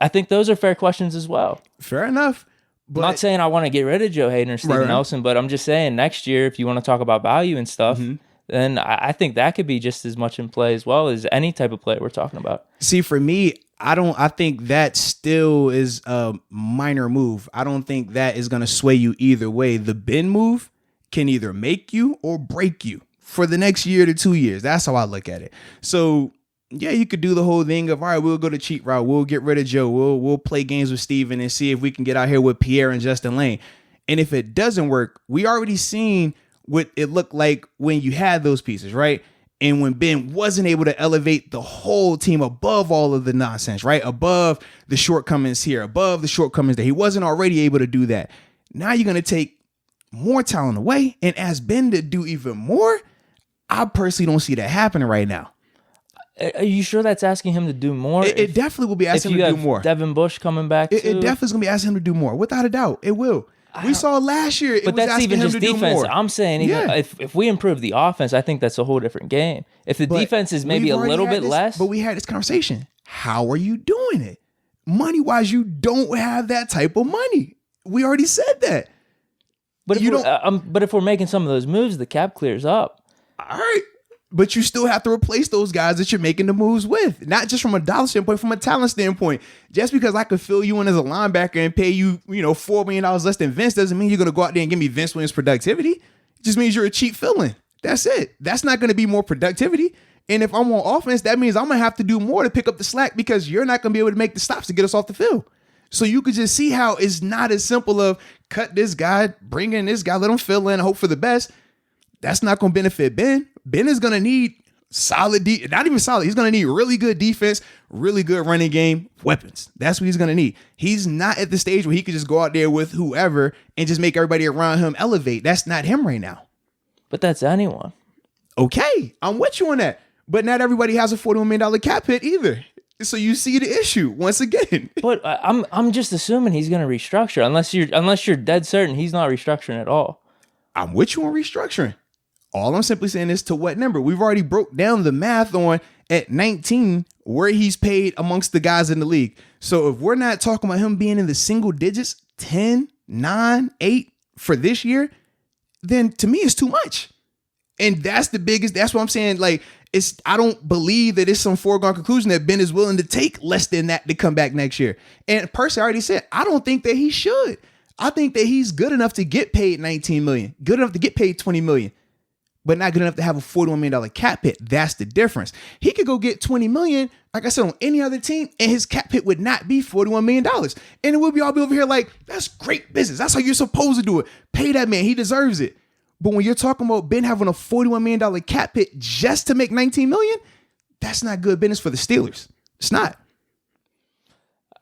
I think those are fair questions as well. Fair enough. But, I'm not saying I want to get rid of Joe Hayden or Steven Nelson, but I'm just saying next year, if you want to talk about value and stuff, then I think that could be just as much in play as well as any type of player we're talking about. See, for me, I think that still is a minor move. I don't think that is going to sway you either way. The Ben move can either make you or break you for the next year to 2 years. That's how I look at it. So, yeah, you could do the whole thing of, all right, we'll go the cheat route. We'll get rid of Joe. We'll play games with Steven and see if we can get out here with Pierre and Justin Lane. And if it doesn't work, we already seen what it looked like when you had those pieces, right? And when Ben wasn't able to elevate the whole team above all of the nonsense, right? Above the shortcomings here, above the shortcomings there. He wasn't already able to do that. Now you're going to take more talent away and ask Ben to do even more. I personally don't see that happening right now. Are you sure that's asking him to do more? It definitely will be asking him to do more. Devin Bush coming back, it definitely is going to be asking him to do more. Without a doubt, it will. We saw last year, it was asking him to do more. I'm saying if we improve the offense, I think that's a whole different game. If the defense is maybe a little bit less. But we had this conversation. How are you doing it? Money-wise, you don't have that type of money. We already said that. But if we're making some of those moves, the cap clears up. All right. But you still have to replace those guys that you're making the moves with. Not just from a dollar standpoint, from a talent standpoint. Just because I could fill you in as a linebacker and pay you, $4 million less than Vince doesn't mean you're going to go out there and give me Vince Williams productivity. It just means you're a cheap fill-in. That's it. That's not going to be more productivity. And if I'm on offense, that means I'm going to have to do more to pick up the slack because you're not going to be able to make the stops to get us off the field. So you could just see how it's not as simple of cut this guy, bring in this guy, let him fill in, hope for the best. That's not going to benefit Ben. Ben is going to need solid, not even solid. He's going to need really good defense, really good running game, weapons. That's what he's going to need. He's not at the stage where he could just go out there with whoever and just make everybody around him elevate. That's not him right now. But that's anyone. Okay, I'm with you on that. But not everybody has a $41 million cap hit either. So you see the issue once again. But I'm just assuming he's going to restructure unless you're dead certain he's not restructuring at all. I'm with you on restructuring. All I'm simply saying is to what number? We've already broke down the math on at 19 where he's paid amongst the guys in the league. So if we're not talking about him being in the single digits, 10, 9, 8 for this year, then to me it's too much. And that's what I'm saying. Like, I don't believe that it's some foregone conclusion that Ben is willing to take less than that to come back next year. And personally, I already said, I don't think that he should. I think that he's good enough to get paid $19 million, good enough to get paid $20 million. But not good enough to have a $41 million cap hit. That's the difference. He could go get $20 million, like I said, on any other team, and his cap hit would not be $41 million. And it would be all be over here like, that's great business. That's how you're supposed to do it. Pay that man. He deserves it. But when you're talking about Ben having a $41 million cap hit just to make $19 million, that's not good business for the Steelers. It's not.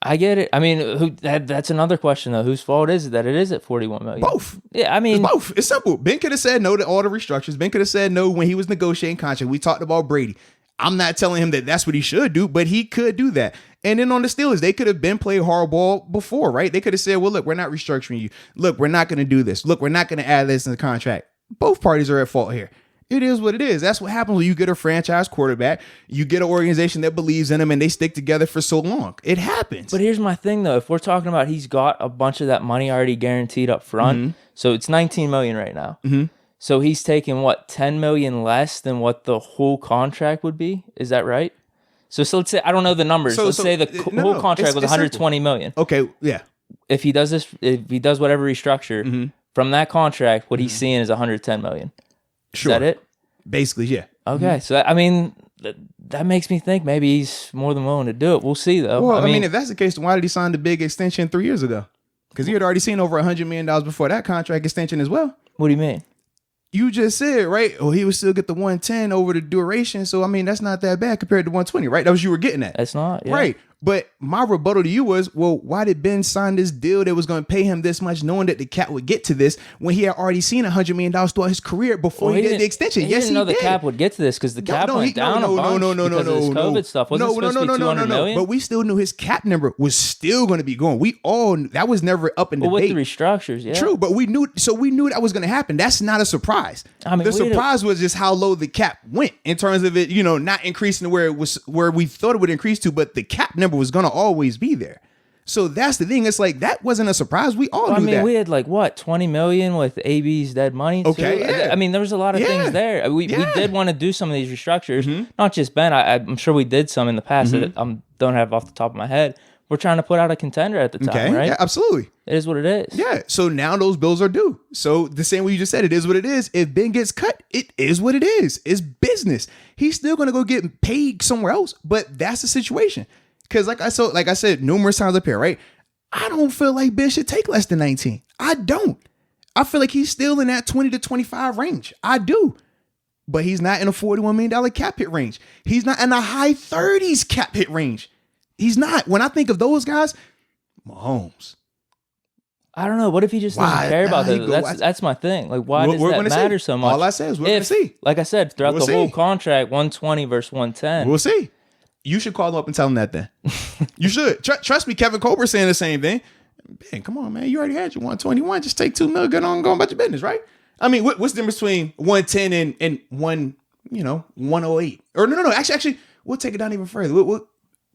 I get it. I mean, that's another question, though. Whose fault is it that it is at $41 million? Both. Yeah, I mean... It's both. It's simple. Ben could have said no to all the restructures. Ben could have said no when he was negotiating contract. We talked about Brady. I'm not telling him that that's what he should do, but he could do that. And then on the Steelers, they could have been played hardball before, right? They could have said, well, look, we're not restructuring you. Look, we're not going to do this. Look, we're not going to add this in the contract. Both parties are at fault here. It is what it is. That's what happens when you get a franchise quarterback. You get an organization that believes in him and they stick together for so long. It happens. But here's my thing, though. If we're talking about he's got a bunch of that money already guaranteed up front, so it's $19 million right now. So he's taking, what, $10 million less than what the whole contract would be? Is that right? So let's say, I don't know the numbers. Let's say the whole contract was $120 million. Okay, yeah. If he does whatever restructure, from that contract, what he's seeing is $110 million. Sure. Is that it? Basically, yeah. Okay, so that makes me think maybe he's more than willing to do it. We'll see, though. Well, I mean, if that's the case, then why did he sign the big extension 3 years ago? Because he had already seen over $100 million before that contract extension as well. What do you mean? You just said, right? Oh, he would still get the 110 over the duration. So, I mean, that's not that bad compared to 120, right? That was you were getting at. That's not, yeah. Right. But my rebuttal to you was, well, why did Ben sign this deal that was going to pay him this much, knowing that the cap would get to this when he had already seen $100 million throughout his career before he did the extension? Yes, he didn't know the cap would get to this because the cap went down a bunch because of this COVID stuff. Wasn't it supposed to be $200 million? But we still knew his cap number was still going to be going. We all knew that was never up in debate. With the restructures, yeah. True, but we knew that was going to happen. That's not a surprise. I mean, the surprise was just how low the cap went in terms of it, not increasing to where we thought it would increase to, but the cap number was going to always be there. So that's the thing. It's like that wasn't a surprise. We all knew that. We had like what, 20 million with AB's dead money too? Okay, yeah. I mean, there was a lot of things there. We did want to do some of these restructures. Not just Ben. I'm sure we did some in the past that I don't have off the top of my head. We're trying to put out a contender at the time, right? Yeah, absolutely. It is what it is. Yeah. So now those bills are due. So the same way you just said, it is what it is. If Ben gets cut, it is what it is. It's business. He's still going to go get paid somewhere else, but that's the situation. Because like I said numerous times up here, right? I don't feel like Ben should take less than 19. I don't. I feel like he's still in that 20 to 25 range. I do. But he's not in a $41 million cap hit range. He's not in a high 30s cap hit range. He's not. When I think of those guys, Mahomes. I don't know. What if he just doesn't care about that? That's my thing. Like, why does that matter so much? All I said is we're going to see. Like I said, throughout the whole contract, 120 versus 110. We'll see. You should call him up and tell him that then. You should. Trust me, Kevin Colbert's saying the same thing. Ben, come on, man. You already had your 121. Just take $2 million, get on, go about your business, right? I mean, what's the difference between 110 and 108? Or no. Actually, we'll take it down even further. We'll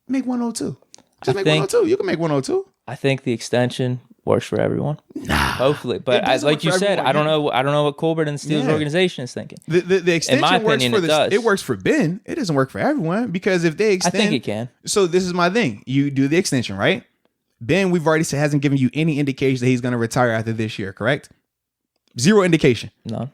make 102. Just make 102. You can make 102. I think the extension works for everyone. Nah, hopefully, but like you said, I don't know. I don't know what Colbert and the Steelers organization is thinking. The extension, in my opinion, it works for Ben. It doesn't work for everyone because if they extend, I think it can. So this is my thing. You do the extension, right? Ben, we've already said hasn't given you any indication that he's going to retire after this year. Correct? Zero indication. None.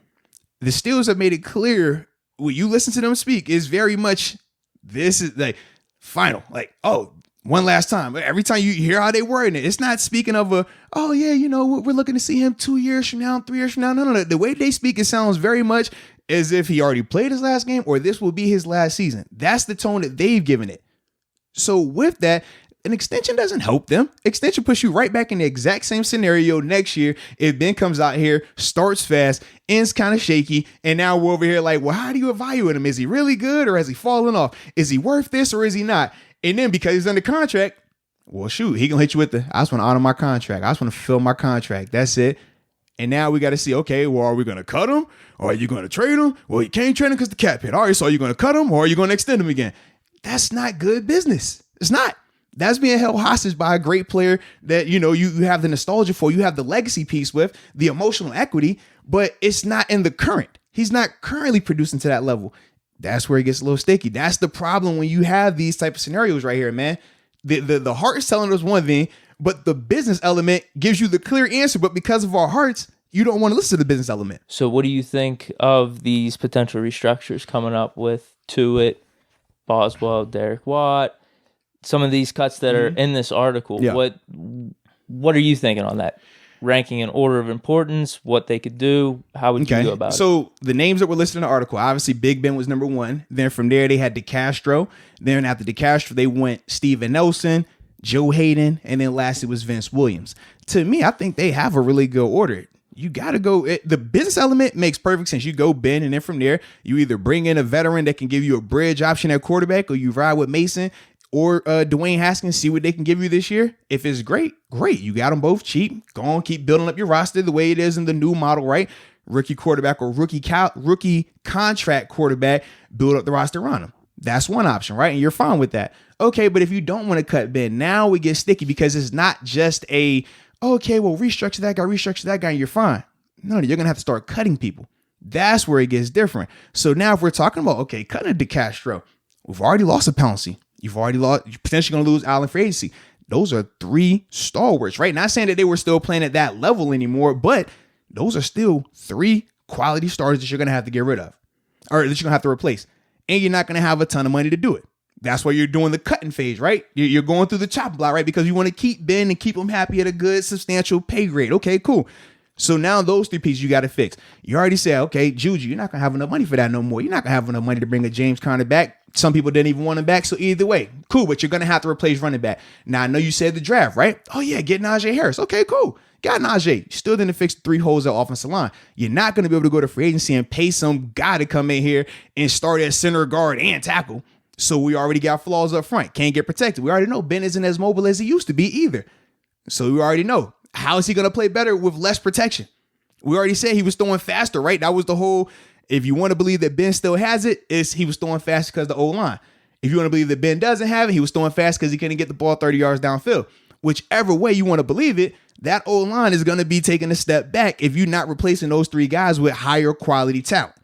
The Steelers have made it clear. When you listen to them speak, is very much this is like final. Like, oh, one last time. Every time you hear how they wording it, it's not speaking of we're looking to see him 2 years from now, 3 years from now. No. The way they speak, it sounds very much as if he already played his last game or this will be his last season. That's the tone that they've given it. So with that, an extension doesn't help them. Extension puts you right back in the exact same scenario next year. If Ben comes out here, starts fast, ends kind of shaky, and now we're over here like, well, how do you evaluate him? Is he really good or has he fallen off? Is he worth this or is he not? And then because he's under contract, well, shoot, he can hit you with I just want to honor my contract. I just want to fill my contract. That's it. And now we got to see, okay, well, are we going to cut him or are you going to trade him? Well, you can't trade him because the cap hit. All right, so are you going to cut him or are you going to extend him again? That's not good business. It's not. That's being held hostage by a great player that, you have the nostalgia for, you have the legacy piece with, the emotional equity, but it's not in the current. He's not currently producing to that level. That's where it gets a little sticky. That's the problem when you have these type of scenarios right here, man. The heart is telling us one thing, but the business element gives you the clear answer. But because of our hearts, you don't want to listen to the business element. So what do you think of these potential restructures coming up with Tuitt, Boswell, Derek Watt, some of these cuts that are in this article? Yeah. What are you thinking on that? Ranking in order of importance, what they could do, how would you go about it? So the names that were listed in the article, obviously Big Ben was number one. Then from there, they had DeCastro. Then after DeCastro, they went Steven Nelson, Joe Hayden, and then last it was Vince Williams. To me, I think they have a really good order. You got to go. The business element makes perfect sense. You go Ben, and then from there, you either bring in a veteran that can give you a bridge option at quarterback, or you ride with Mason or Dwayne Haskins, see what they can give you this year. If it's great. You got them both cheap. Go on, keep building up your roster the way it is in the new model, right? Rookie quarterback or rookie contract quarterback, build up the roster around them. That's one option, right? And you're fine with that. Okay, but if you don't want to cut Ben, now we get sticky because it's not just restructure that guy, and you're fine. No, you're going to have to start cutting people. That's where it gets different. So now if we're talking about, cutting DeCastro, we've already lost a penalty. You're potentially going to lose Allen free agency. Those are three stalwarts, right? Not saying that they were still playing at that level anymore, but those are still three quality stars that you're going to have to get rid of or that you're going to have to replace. And you're not going to have a ton of money to do it. That's why you're doing the cutting phase, right? You're going through the chop block, right? Because you want to keep Ben and keep him happy at a good, substantial pay grade. Okay, cool. So now those three pieces you got to fix. You already said, okay, Juju, you're not going to have enough money for that no more. You're not going to have enough money to bring a James Conner back. Some people didn't even want him back. So either way, cool. But you're going to have to replace running back. Now, I know you said the draft, right? Oh, yeah, get Najee Harris. Okay, cool. Got Najee. You still didn't fix 3 holes at offensive line. You're not going to be able to go to free agency and pay some guy to come in here and start at center, guard, and tackle. So we already got flaws up front. Can't get protected. We already know Ben isn't as mobile as he used to be either. So we already know. How is he going to play better with less protection? We already said he was throwing faster, right? That was the whole, if you want to believe that Ben still has it, is he was throwing faster because of the O-line. If you want to believe that Ben doesn't have it, he was throwing fast because he couldn't get the ball 30 yards downfield. Whichever way you want to believe it, that O-line is going to be taking a step back if you're not replacing those 3 guys with higher quality talent.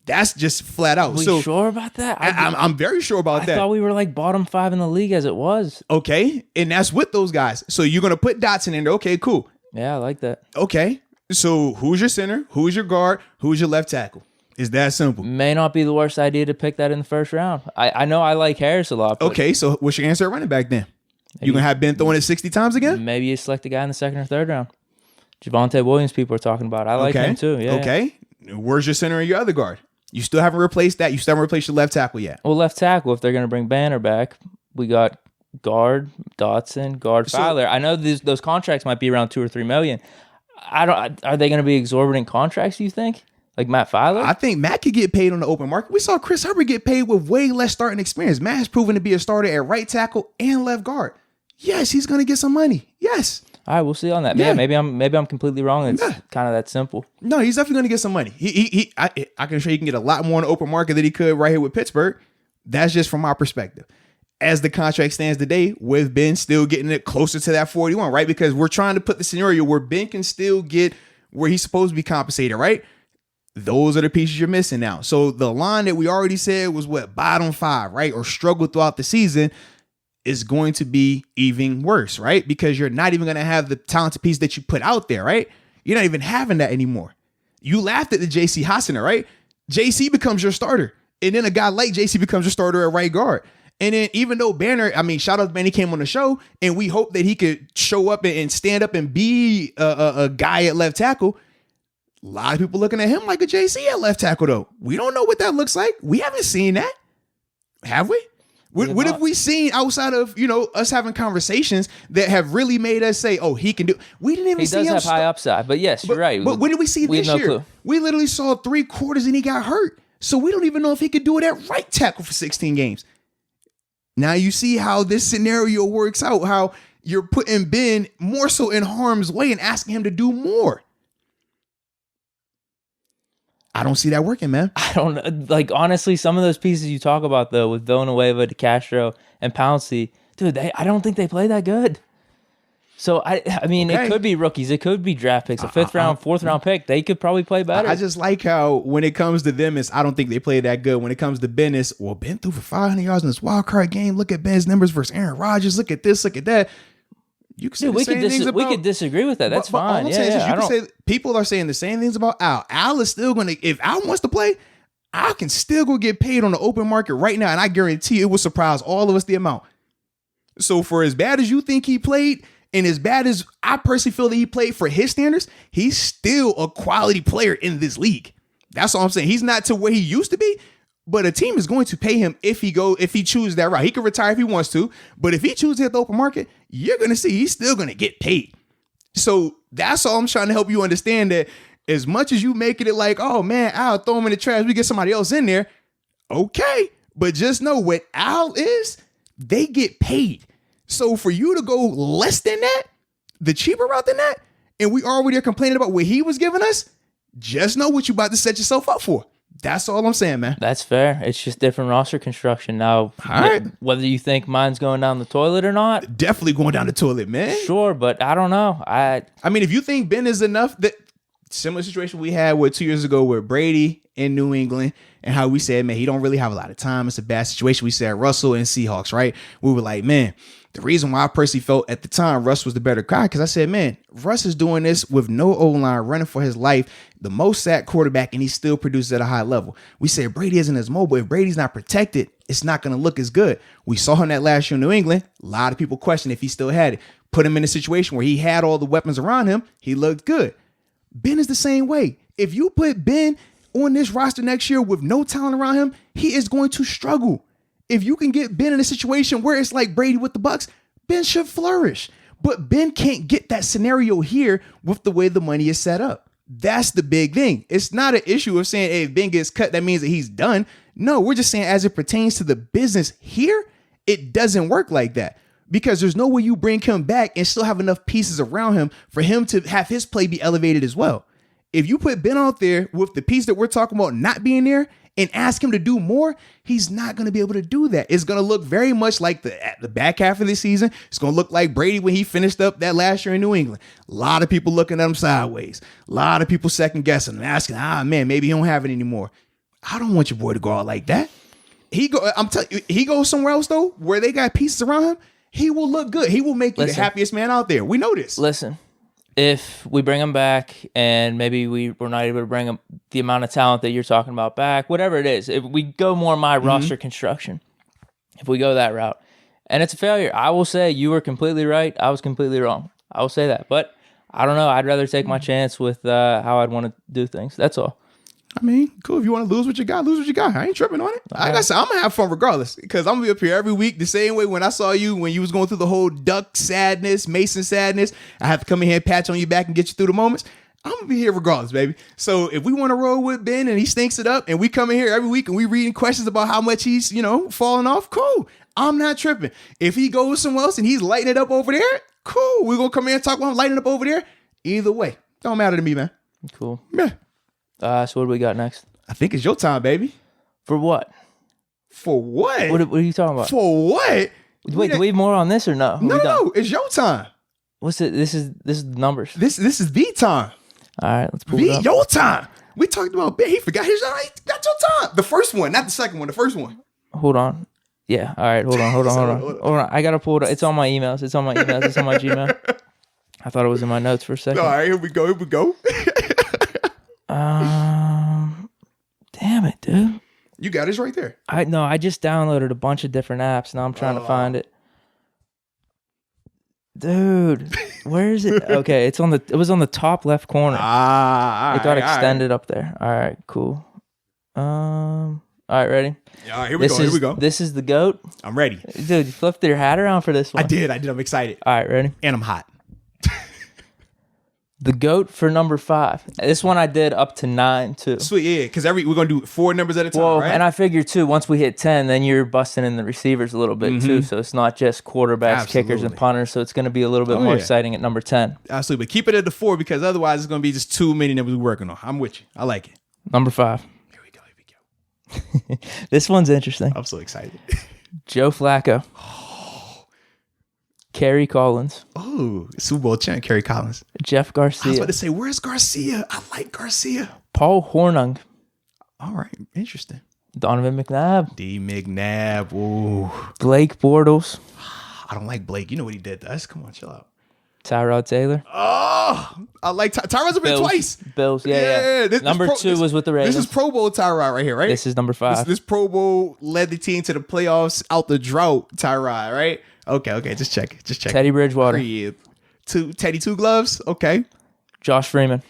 That's just flat out. Are we sure about that? I'm very sure about that. I thought we were like bottom 5 in the league as it was. Okay, and that's with those guys. So you're going to put Dotson in there. Okay, cool. Yeah, I like that. Okay, so who's your center? Who's your guard? Who's your left tackle? It's that simple. May not be the worst idea to pick that in the first round. I know I like Harris a lot. Okay, so what's your answer at running back then? You going to have Ben throwing it 60 times again? Maybe you select a guy in the 2nd or 3rd round. Javonte Williams people are talking about. I like him too. Yeah. Okay, where's your center and your other guard? You still haven't replaced that. You still haven't replaced your left tackle yet. Well, left tackle, if they're going to bring Banner back, we got guard Dotson, guard Fowler. I know those contracts might be around $2 or $3 million. Are they going to be exorbitant contracts, do you think? Like Matt Fowler? I think Matt could get paid on the open market. We saw Chris Hubbard get paid with way less starting experience. Matt has proven to be a starter at right tackle and left guard. Yes, he's going to get some money. Yes. All right, we'll see on that. Yeah, maybe I'm completely wrong. It's kind of that simple. No, he's definitely going to get some money. I can show you can get a lot more on the open market than he could right here with Pittsburgh. That's just from my perspective. As the contract stands today, with Ben still getting it closer to that 41, right? Because we're trying to put the scenario where Ben can still get where he's supposed to be compensated, right? Those are the pieces you're missing now. So the line that we already said was bottom 5, right? Or struggled throughout the season is going to be even worse, right? Because you're not even going to have the talented piece that you put out there, right? You're not even having that anymore. You laughed at the JC Hassaner, right? JC becomes your starter. And then a guy like JC becomes your starter at right guard. And then even though Banner, shout out to Banner, came on the show, and we hope that he could show up and stand up and be a guy at left tackle. A lot of people looking at him like a JC at left tackle, though. We don't know what that looks like. We haven't seen that. Have we? What have we seen outside of, us having conversations that have really made us say, oh, he can do. We didn't even see him. He does have high upside, but yes, you're right. But when did we see this year? Clue. We literally saw 3 quarters and he got hurt. So we don't even know if he could do it at right tackle for 16 games. Now you see how this scenario works out, how you're putting Ben more so in harm's way and asking him to do more. I don't see that working, man. I don't honestly, some of those pieces you talk about though, with Villanueva, DeCastro, and Pouncey, dude, I don't think they play that good. So it could be rookies, it could be draft picks, a 5th round, 4th round pick. They could probably play better. I just like how when it comes to them, I don't think they play that good. When it comes to Ben, Ben threw for 500 yards in this wild card game. Look at Ben's numbers versus Aaron Rodgers. Look at this, look at that. You can we could disagree with that. That's fine. People are saying the same things about Al. Al is still going to, if Al wants to play, Al can still go get paid on the open market right now. And I guarantee it will surprise all of us the amount. So for as bad as you think he played, and as bad as I personally feel that he played for his standards, he's still a quality player in this league. That's all I'm saying. He's not to where he used to be, but a team is going to pay him if he chooses that route. He can retire if he wants to, but if he chooses to hit the open market, you're going to see he's still going to get paid. So that's all I'm trying to help you understand, that as much as you making it like, oh man, Al, throw him in the trash, we get somebody else in there. Okay. But just know what Al is, they get paid. So for you to go less than that, the cheaper route than that, and we already are complaining about what he was giving us, just know what you're about to set yourself up for. That's all I'm saying, man. That's fair. It's just different roster construction now. All right. Whether you think mine's going down the toilet or not. Definitely going down the toilet, man. Sure, but I don't know. If you think Ben is enough, that similar situation we had 2 years ago with Brady in New England and how we said, man, he don't really have a lot of time. It's a bad situation. We said Russell and Seahawks, right? We were like, man, the reason why I personally felt at the time Russ was the better guy, because I said, man, Russ is doing this with no O-line, running for his life, the most sacked quarterback, and he still produces at a high level. We said Brady isn't as mobile. If Brady's not protected, it's not going to look as good. We saw him that last year in New England. A lot of people questioned if he still had it. Put him in a situation where he had all the weapons around him. He looked good. Ben is the same way. If you put Ben on this roster next year with no talent around him, he is going to struggle. If you can get Ben in a situation where it's like Brady with the Bucs, Ben should flourish. But Ben can't get that scenario here with the way the money is set up. That's the big thing. It's not an issue of saying, hey, if Ben gets cut, that means that he's done. No, we're just saying as it pertains to the business here, it doesn't work like that. Because there's no way you bring him back and still have enough pieces around him for him to have his play be elevated as well. If you put Ben out there with the piece that we're talking about not being there and ask him to do more, he's not going to be able to do that. It's going to look very much like the back half of the season. It's going to look like Brady when he finished up that last year in New England. A lot of people looking at him sideways. A lot of people second guessing and asking, man, maybe he don't have it anymore. I don't want your boy to go out like that. I'm telling you, he goes somewhere else though, where they got pieces around him. He will look good. He will make you the happiest man out there. We know this. Listen, if we bring him back and maybe we're not able to bring him the amount of talent that you're talking about back, whatever it is, if we go more my roster construction, if we go that route, and it's a failure, I will say you were completely right. I was completely wrong. I will say that. But I don't know. I'd rather take my chance with how I'd want to do things. That's all. I mean, cool. If you want to lose what you got, lose what you got. I ain't tripping on it. Okay. Like I said, I'm going to have fun regardless because I'm going to be up here every week the same way when I saw you when you was going through the whole Duck sadness, Mason sadness. I have to come in here and patch on your back and get you through the moments. I'm going to be here regardless, baby. So if we want to roll with Ben and he stinks it up and we come in here every week and we reading questions about how much he's, falling off, cool. I'm not tripping. If he goes somewhere else and he's lighting it up over there, cool. We're going to come in and talk about him lighting it up over there. Either way, don't matter to me, man. Cool. Yeah. So what do we got next? I think it's your time, baby. For what? For what? What are you talking about? For what? Wait, do we have more on this or no? No, it's your time. What's it? This is the numbers. This is the time. All right, let's pull it up. Your time. We talked about Ben. He forgot his. That's your time. The first one, not the second one. The first one. Hold on. Yeah. All right. Hold on. I gotta pull it up. It's on my emails. It's on my Gmail. I thought it was in my notes for a second. All right, here we go. Damn it, dude. You got it right there. I just downloaded a bunch of different apps. Now I'm trying to find it. Dude, where is it? Okay, it was on the top left corner. It got extended up there. All right, cool. All right, ready? Yeah, here we go. This is the GOAT. I'm ready. Dude, you flipped your hat around for this one. I did. I'm excited. All right, ready? And I'm hot. The GOAT for number 5. This one I did up to 9 too. Sweet, yeah, because we're gonna do 4 numbers at a time, right? And I figured too, once we hit 10, then you're busting in the receivers a little bit too. So it's not just quarterbacks, kickers, and punters. So it's gonna be a little bit more exciting at number 10. Absolutely, but keep it at the 4 because otherwise it's gonna be just too many numbers we're working on. I'm with you. I like it. Number 5. Here we go. This one's interesting. I'm so excited. Joe Flacco. Kerry Collins. Oh, Super Bowl champ, Kerry Collins. Jeff Garcia. I was about to say, where's Garcia? I like Garcia. Paul Hornung. All right, interesting. Donovan McNabb. D. McNabb. Ooh. Blake Bortles. I don't like Blake. You know what he did to us. Come on, chill out. Tyrod Taylor. Oh, I like Tyrod's been twice. Bills, yeah. Number 2 was with the Ravens. This is Pro Bowl Tyrod right here, right? This is number 5. This Pro Bowl led the team to the playoffs out the drought, Tyrod, right? Okay. Just check it. Teddy Bridgewater. Teddy Two Gloves. Okay. Josh Freeman.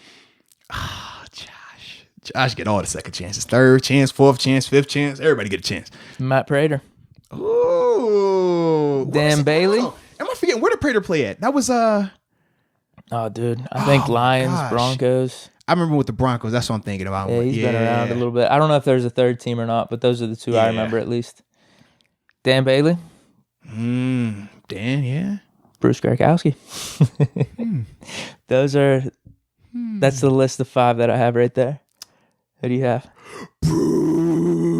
Josh get all the second chances. 3rd chance, 4th chance, 5th chance. Everybody get a chance. Matt Prater. Ooh. Dan Bailey. Am I forgetting where did Prater play at? That was Oh, dude. I think Lions, Broncos. I remember with the Broncos. That's what I'm thinking about. Yeah, he's been around a little bit. I don't know if there's a 3rd team or not, but those are the 2 I remember at least. Dan Bailey. Dan, yeah. Bruce Gronkowski. That's the list of 5 that I have right there. Who do you have? Bruce.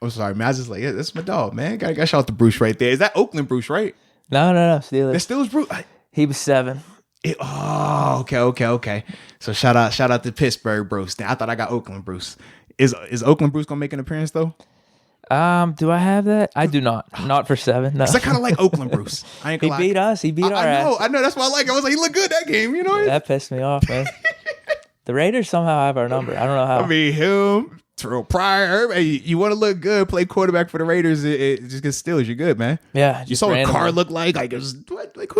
I'm sorry, man. I was just like, yeah, that's my dog, man. Gotta shout out to Bruce right there. Is that Oakland Bruce, right? No, Steelers. That's Steelers Bruce. He was 7. Okay. So shout out to Pittsburgh, Bruce. Now, I thought I got Oakland, Bruce. Is Oakland Bruce gonna make an appearance though? Do I have that? I do not. Not for 7. No. Cause I kind of like Oakland Bruce. I ain't gonna He beat us. He beat our ass. I know. That's why I like it. I was like, he looked good that game. You know. That pissed me off, man. The Raiders somehow have our number. I don't know how. I mean, him, Terrell Pryor. Hey, you want to look good, play quarterback for the Raiders. It just gets Steelers. You're good, man. Yeah. You saw what Carr looked like. Like, who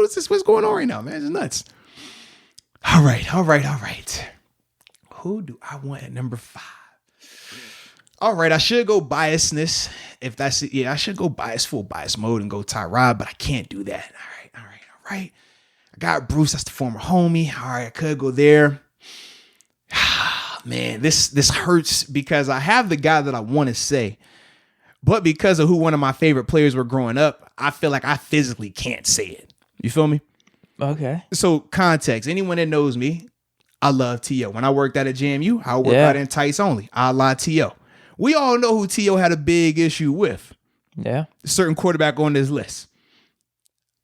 is this? What's going on right now, man? It's nuts. All right. Who do I want at number 5? All right, I should go biasness. If that's it, yeah, I should go full bias mode and go Tyrod, but I can't do that. All right. I got Bruce, that's the former homie. All right, I could go there. Man, this hurts because I have the guy that I want to say, but because of who one of my favorite players were growing up, I feel like I physically can't say it. You feel me? Okay. So context, anyone that knows me, I love T.O. When I worked out at JMU, I worked out in tights only. I love T.O. We all know who T.O. had a big issue with. Yeah. A certain quarterback on this list.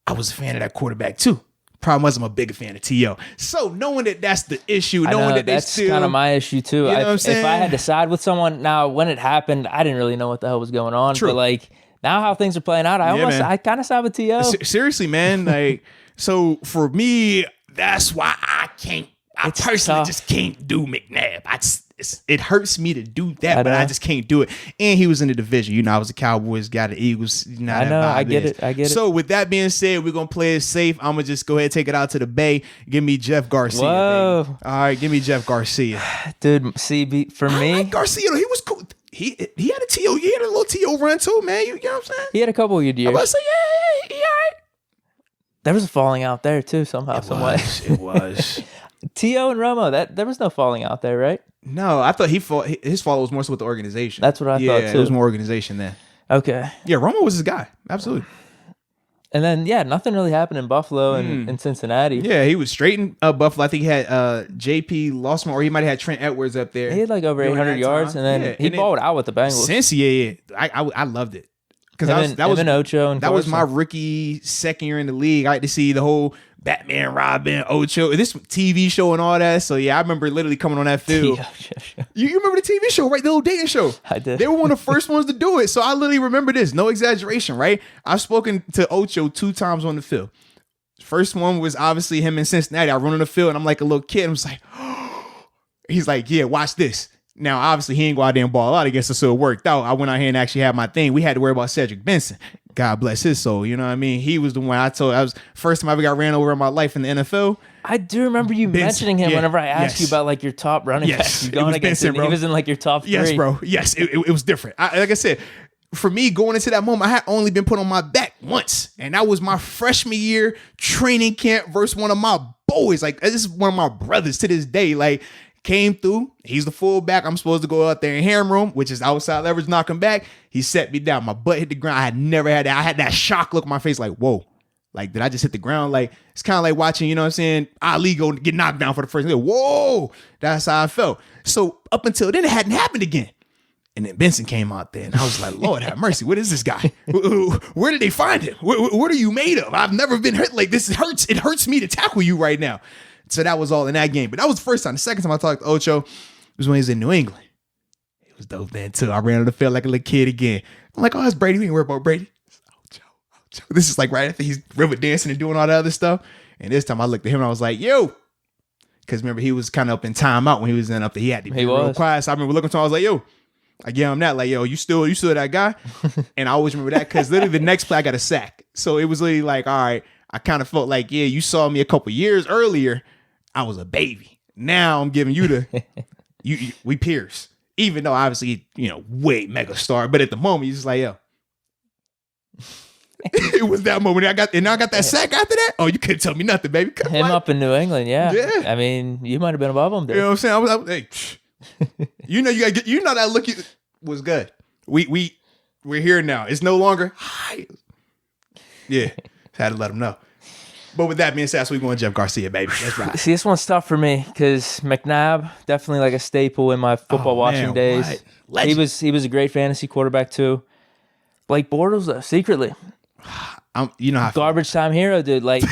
I was a fan of that quarterback too. Problem was I'm a bigger fan of T.O. So knowing that that's the issue, knowing that that's kind of my issue too. You know what I'm saying? If I had to side with someone, now when it happened, I didn't really know what the hell was going on. True. But like now how things are playing out, I kind of side with T.O. Seriously, man. Like, so for me, that's why I personally just can't do McNabb. It hurts me to do that, but I just can't do it. And he was in the division. You know, I was a Cowboys guy, the Eagles. You know, I get it. So with that being said, we're going to play it safe. I'm going to just go ahead and take it out to the Bay. Give me Jeff Garcia. Whoa. Baby. All right, give me Jeff Garcia. Dude, CB, for me. Like Garcia, he was cool. He had a T.O. He had a little T.O. run too, man. You know what I'm saying? He had a couple of good years. I was about to say, yeah, all right. There was a falling out there too, somehow, some way. It was. T.O. and Romo, there was no falling out there, right? No, I thought his fall was more so with the organization. That's what I thought too. Yeah, it was more organization then. Okay. Yeah, Romo was his guy. Absolutely. And then, nothing really happened in Buffalo and Cincinnati. Yeah, he was straight in Buffalo. I think he had J.P. Losman, or he might have had Trent Edwards up there. He had like over 800 yards, and then he balled out with the Bengals. Since, I loved it. Because that was Ocho and that was my rookie second year in the league. I had to see the whole Batman, Robin, Ocho, this TV show and all that. So yeah, I remember literally coming on that field. You remember the TV show, right? The little dating show. I did. They were one of the first ones to do it. So I literally remember this. No exaggeration, right? I've spoken to Ocho 2 times on the field. First one was obviously him in Cincinnati. I run on the field and I'm like a little kid. I'm just like, he's like, yeah, watch this. Now, obviously, he ain't go out there and ball out against us, so it worked out. I went out here and actually had my thing. We had to worry about Cedric Benson. God bless his soul. You know what I mean? He was the one I was first time I ever got ran over in my life in the NFL. I do remember you mentioning him whenever I asked you about like your top running backs. Going against him. He was in like your top 3. Yes, bro. Yes, it was different. Like I said, for me, going into that moment, I had only been put on my back once. And that was my freshman year training camp versus one of my boys. Like, this is one of my brothers to this day. Like, came through. He's the fullback. I'm supposed to go out there and hammer him, which is outside leverage, knock him back. He set me down. My butt hit the ground. I had never had that. I had that shock look on my face like, whoa. Like, did I just hit the ground? Like, it's kind of like watching, you know what I'm saying, Ali go get knocked down for the first time. Whoa. That's how I felt. So up until then, it hadn't happened again. And then Benson came out there, and I was like, Lord have mercy. What is this guy? Where did they find him? What are you made of? I've never been hurt like this. It hurts. It hurts me to tackle you right now. So that was all in that game. But that was the first time. The second time I talked to Ocho was when he was in New England. It was dope then, too. I ran on the field like a little kid again. I'm like, oh, that's Brady. We ain't worry about Brady. Ocho. This is like right after he's river dancing and doing all the other stuff. And this time I looked at him and I was like, yo. Because remember, he was kind of up in timeout when he was in up there. He had to be real quiet. So I remember looking to him. I was like, yo. I gave him that. Like, yo, you still that guy? And I always remember that because literally the next play I got a sack. So it was literally like, all right, I kind of felt like, yeah, you saw me a couple years earlier. I was a baby. Now I'm giving you we peers. Even though obviously, way mega star. But at the moment, you're just like, yo. It was that moment. I got that sack after that. Oh, you couldn't tell me nothing, baby. Him up in New England, yeah. I mean, you might have been above him, dude. You know what I'm saying? I was hey, you gotta get, that look was good. We're here now. It's no longer hi. Yeah. Had to let him know. But with that being said, that's what we're going Jeff Garcia, baby. That's right. See, this one's tough for me because McNabb, definitely like a staple in my football watching days. He was a great fantasy quarterback too. Blake Bortles, though, secretly. You know how garbage time hero, dude. Like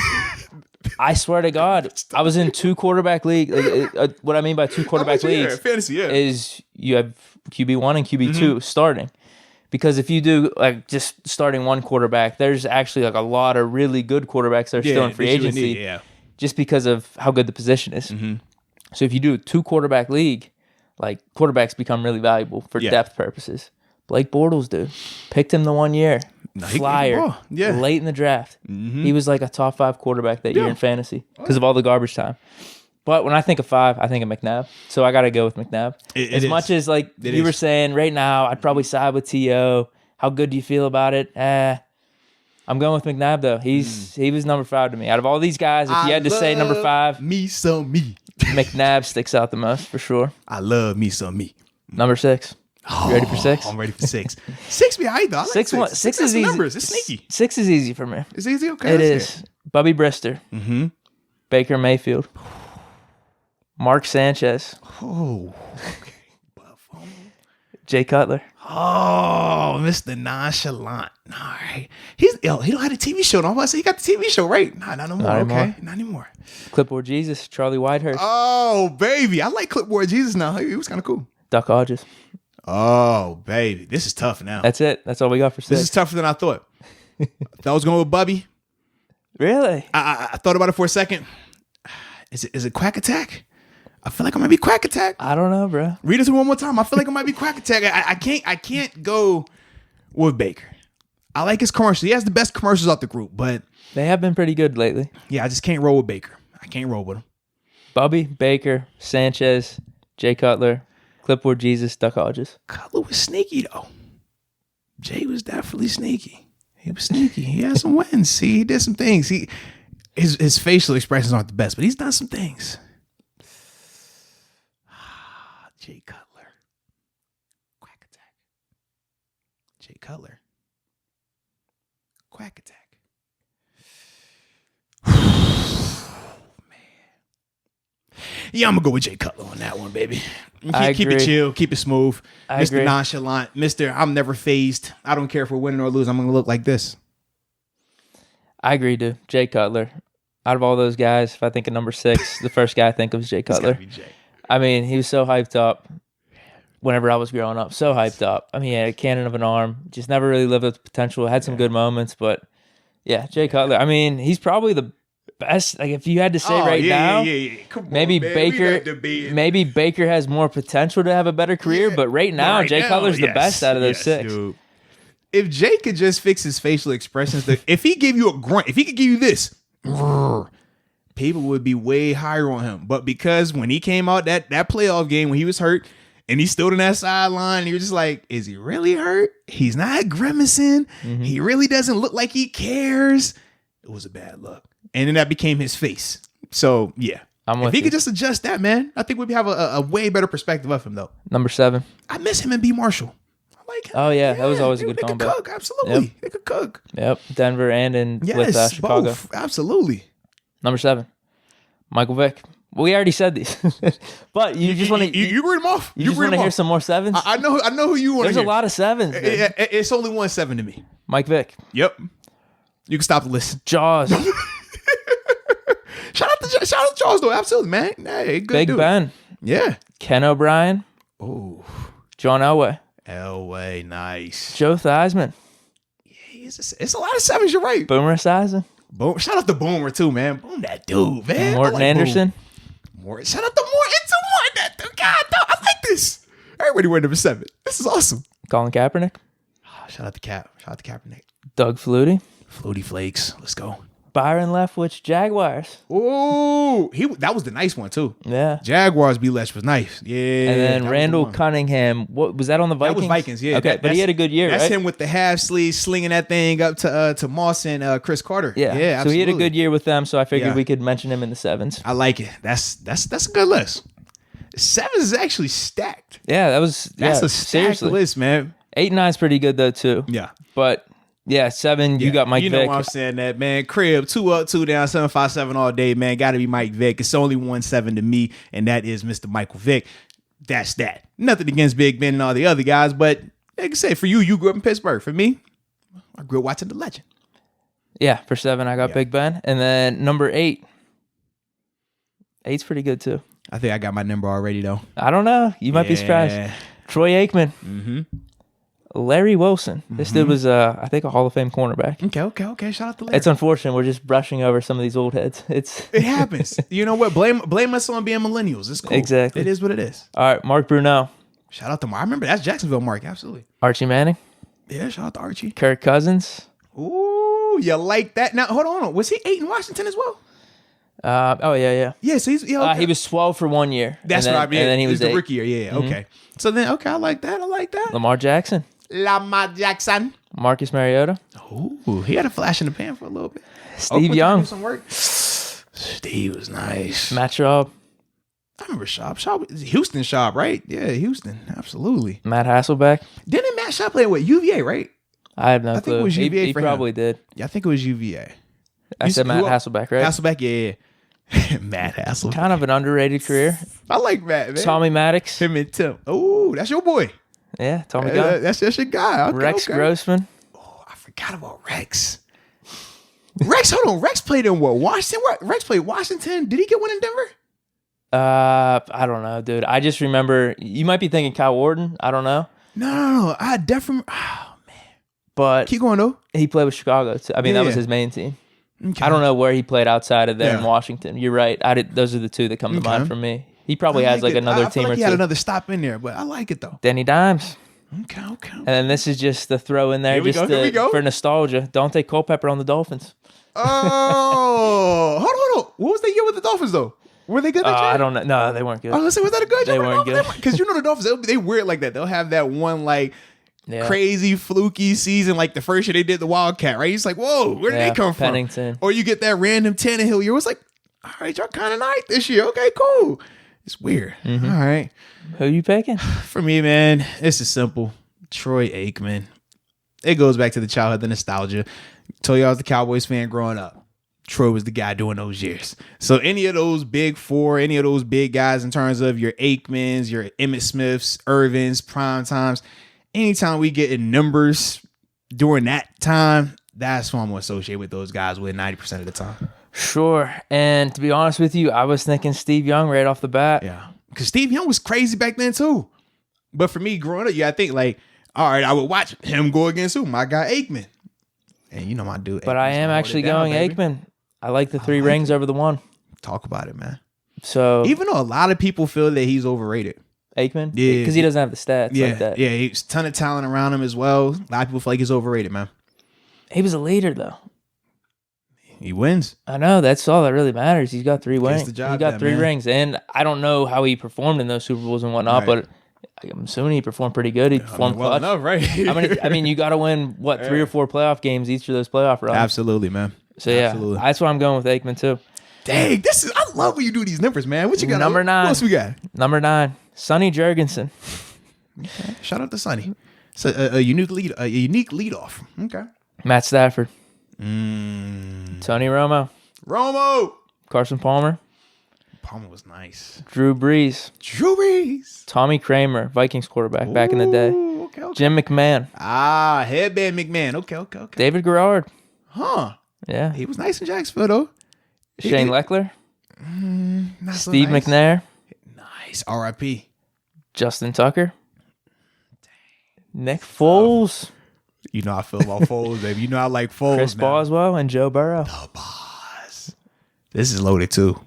I swear to God, I was in 2 quarterback league. What I mean by 2 quarterback leagues fantasy, is you have QB1 and QB2 starting. Because if you do like just starting one quarterback, there's actually like a lot of really good quarterbacks that are still in free agency. Just because of how good the position is. So if you do a 2 quarterback league, like quarterbacks become really valuable for depth purposes. Blake Bortles, dude, picked him the 1 year. Flyer, late in the draft. He was like a top 5 quarterback that year in fantasy because of all the garbage time. But when I think of 5, I think of McNabb. So I got to go with McNabb. As much as like you were saying right now, I'd probably side with T.O. How good do you feel about it? I'm going with McNabb though. He was number 5 to me. Out of all these guys, if you had to say number 5, me some me. McNabb sticks out the most for sure. I love me some me. Number 6. You ready for 6? I'm ready for 6. 6 be high though. I like 6. 6 is easy. Numbers. It's sneaky. 6 is easy for me. It's easy. Okay, it is. Bubby Brister. Baker Mayfield. Mark Sanchez. Oh. Jay Cutler. Oh, Mr. Nonchalant. All right. He don't have a TV show. No, I'm about to say he got the TV show, right? Nah, not no more. Okay. Not anymore. Clipboard Jesus. Charlie Whitehurst. Oh, baby. I like Clipboard Jesus now. He was kind of cool. Duck Hodges. Oh, baby. This is tough now. That's it. That's all we got for 6. This is tougher than I thought. I was going with Bubby. Really? I thought about it for a second. Is it Quack Attack? I feel like I might be Quack Attack. I don't know, bro. Read it one more time. I feel like it might be Quack Attack. I can't go with Baker. I like his commercials. He has the best commercials out the group, but they have been pretty good lately. Yeah, I just can't roll with Baker. I can't roll with him. Bubby, Baker, Sanchez, Jay Cutler, Clipboard Jesus, Duck Hodges. Cutler was sneaky though. Jay was definitely sneaky. He was sneaky. He had some wins. He did some things. His facial expressions aren't the best, but he's done some things. Jay Cutler. Quack Attack. Jay Cutler. Quack Attack. Man. Yeah, I'm going to go with Jay Cutler on that one, baby. Keep it chill. Keep it smooth. Mr. Nonchalant. Mr. I'm never phased. I don't care if we're winning or losing. I'm going to look like this. I agree, dude. Jay Cutler. Out of all those guys, if I think of number 6, the first guy I think of is Jay Cutler. It's gotta be Jay. I mean, he was so hyped up whenever I was growing up. So hyped up. I mean, he had a cannon of an arm. Just never really lived up to potential. Had some good moments, but yeah, Jay Cutler. I mean, he's probably the best. Like, if you had to say now, Come maybe on, man. Baker. Maybe Baker has more potential to have a better career, but right now, Jay Cutler's the best out of those 6. Dude. If Jay could just fix his facial expressions, if he gave you a grunt, if he could give you this. People would be way higher on him. But because when he came out that playoff game when he was hurt and he stood on that sideline, you're just like, is he really hurt? He's not grimacing. He really doesn't look like he cares. It was a bad look. And then that became his face. So, yeah. If he could just adjust that, man, I think we'd have a way better perspective of him, though. Number 7. I miss him and B. Marshall. I like him. Oh, yeah. That was always a good combo. They could cook. Absolutely. Yep. They could cook. Yep. Denver and with Chicago. Both. Absolutely. Number 7, Michael Vick. Well, we already said these, but you just want to you read them off. You just want to hear some more 7s. I know who you want. There's a lot of 7s. It's only 1 7 to me. Mike Vick. Yep. You can stop the list. Jaws. Shout out to Jaws though. Absolutely, man. Hey, good Big dude. Ben. Yeah. Ken O'Brien. Oh. John Elway. Elway, nice. Joe Theismann. Yeah, it's a lot of 7s. You're right. Boomer Esiason. Boom. Shout out to Boomer too, man. Boom, that dude, man. Morton Anderson. Shout out to Morton. That dude. God, I like this. Everybody wear number 7. This is awesome. Colin Kaepernick. Shout out to Kaepernick. Doug Flutie. Flutie Flakes. Let's go. Byron Leftwich, Jaguars. Oh, that was the nice one too. Yeah. Jaguars B. Lesh was nice. Yeah. And then Randall Cunningham. What was that on the Vikings? That was Vikings, yeah. Okay, but he had a good year, That's right? him with the half sleeve slinging that thing up to Moss and Chris Carter. Yeah, absolutely. So he had a good year with them, so I figured we could mention him in the 7s. I like it. That's a good list. 7s is actually stacked. Yeah, that's a stacked list, man. 8 and 9 is pretty good though too. Yeah. But yeah, 7, you got Mike Vick. You know why I'm saying that, man. Crib, 2 up, 2 down, 757 all day, man. Got to be Mike Vick. It's only 1 7 to me, and that is Mr. Michael Vick. That's that. Nothing against Big Ben and all the other guys, but like I say, for you grew up in Pittsburgh. For me, I grew up watching The Legend. Yeah, for 7, I got Big Ben. And then number 8, 8's pretty good too. I think I got my number already though. I don't know. You might be surprised. Troy Aikman. Mm-hmm. Larry Wilson. This dude was, I think, a Hall of Fame cornerback. Okay. Shout out to Larry. It's unfortunate. We're just brushing over some of these old heads. It happens. You know what? Blame us on being millennials. It's cool. Exactly. It is what it is. All right, Mark Brunell. Shout out to Mark. I remember that's Jacksonville Mark. Absolutely. Archie Manning. Yeah, shout out to Archie. Kirk Cousins. Ooh, you like that? Now, hold on. Was he 8 in Washington as well? Yeah. Yeah, so he's... Yeah, okay. He was 12 for 1 year. That's what I mean. And then he was the 8. rookie year. Yeah, okay. So then, I like that. Lamar Jackson. Jackson. Marcus Mariota. Ooh, he had a flash in the pan for a little bit. Steve Young. Some work. Steve was nice. Matt Schaub. I remember Schaub. Houston Schaub, right? Yeah, Houston. Absolutely. Matt Hasselbeck. Didn't Matt Schaub play with UVA, right? I have no clue. I think it was UVA he for probably him. did. Yeah, I think it was UVA. I said Matt Hasselbeck, right? Hasselbeck, yeah. Matt Hasselbeck. Kind of an underrated career. I like Matt, man. Tommy Maddox. Him and Tim. Oh, that's your boy. Yeah, Tommy Gunn. That's your guy. Okay, Rex Grossman. Oh, I forgot about Rex. Hold on. Rex played in what? Washington? Rex played Washington. Did he get one in Denver? I don't know, dude. I just remember, you might be thinking Kyle Orton. I don't know. No. I definitely... Oh, man. But keep going, though. He played with Chicago. I mean, that was his main team. Okay. I don't know where he played outside of there in Washington. You're right. Those are the two that come to mind for me. He probably has like another team or two. He had another stop in there, but I like it, though. Denny Dimes. Okay. And then this is just the throw in there Here we go. For nostalgia. Dante Culpepper on the Dolphins. Oh, hold on. What was the year with the Dolphins, though? Were they good that year? I don't know. No, they weren't good. I was going to say, was that a good year? They weren't good. Because you know the Dolphins, they weird like that. They'll have that one, crazy, fluky season, like the first year they did the Wildcat, right? It's like, whoa, where did they come from? Pennington. Or you get that random Tannehill year. It's like, all right, y'all kind of nice this year. Okay, cool. It's weird. Mm-hmm. All right. Who you picking? For me, man, this is simple. Troy Aikman. It goes back to the childhood, the nostalgia. Told you I was the Cowboys fan growing up. Troy was the guy doing those years. So any of those big four, any of those big guys in terms of your Aikmans, your Emmitt Smiths, Irvins, prime times, anytime we get in numbers during that time, that's what I'm going to associate with those guys with 90% of the time. Sure. And to be honest with you, I was thinking Steve Young right off the bat. Yeah. Because Steve Young was crazy back then too. But for me growing up, I think all right, I would watch him go against who? My guy Aikman. And you know my dude. But I am actually going Aikman. I like the 3 rings over the 1. Talk about it, man. So even though a lot of people feel that he's overrated. Aikman? Yeah. Because he doesn't have the stats like that. Yeah, he's a ton of talent around him as well. A lot of people feel like he's overrated, man. He was a leader, though. He wins. I know. That's all that really matters. He's got 3 rings. He got 3 rings. And I don't know how he performed in those Super Bowls and whatnot, but I'm assuming he performed pretty good. He performed clutch. Well enough, right? I mean, you got to win, 3 or 4 playoff games each of those playoff runs. Absolutely, man. So, that's why I'm going with Aikman, too. Dang, I love when you do these numbers, man. What you got? Number 9. What else we got? Number 9, Sonny Jurgensen. Okay. Shout out to Sonny. So a unique leadoff. Okay. Matt Stafford. Tony Romo. Carson Palmer. Palmer was nice. Drew Brees. Tommy Kramer, Vikings quarterback back in the day. Okay. Jim McMahon. Headband McMahon. Okay. David Garrard. Huh. Yeah. He was nice in Jacksonville, though. Shane Leckler. Not so Steve nice. McNair. Nice. R.I.P. Justin Tucker. Nick Foles. You know how I feel about Foles, baby. You know I like Foles. Chris Boswell and Joe Burrow. The boss. This is loaded, too.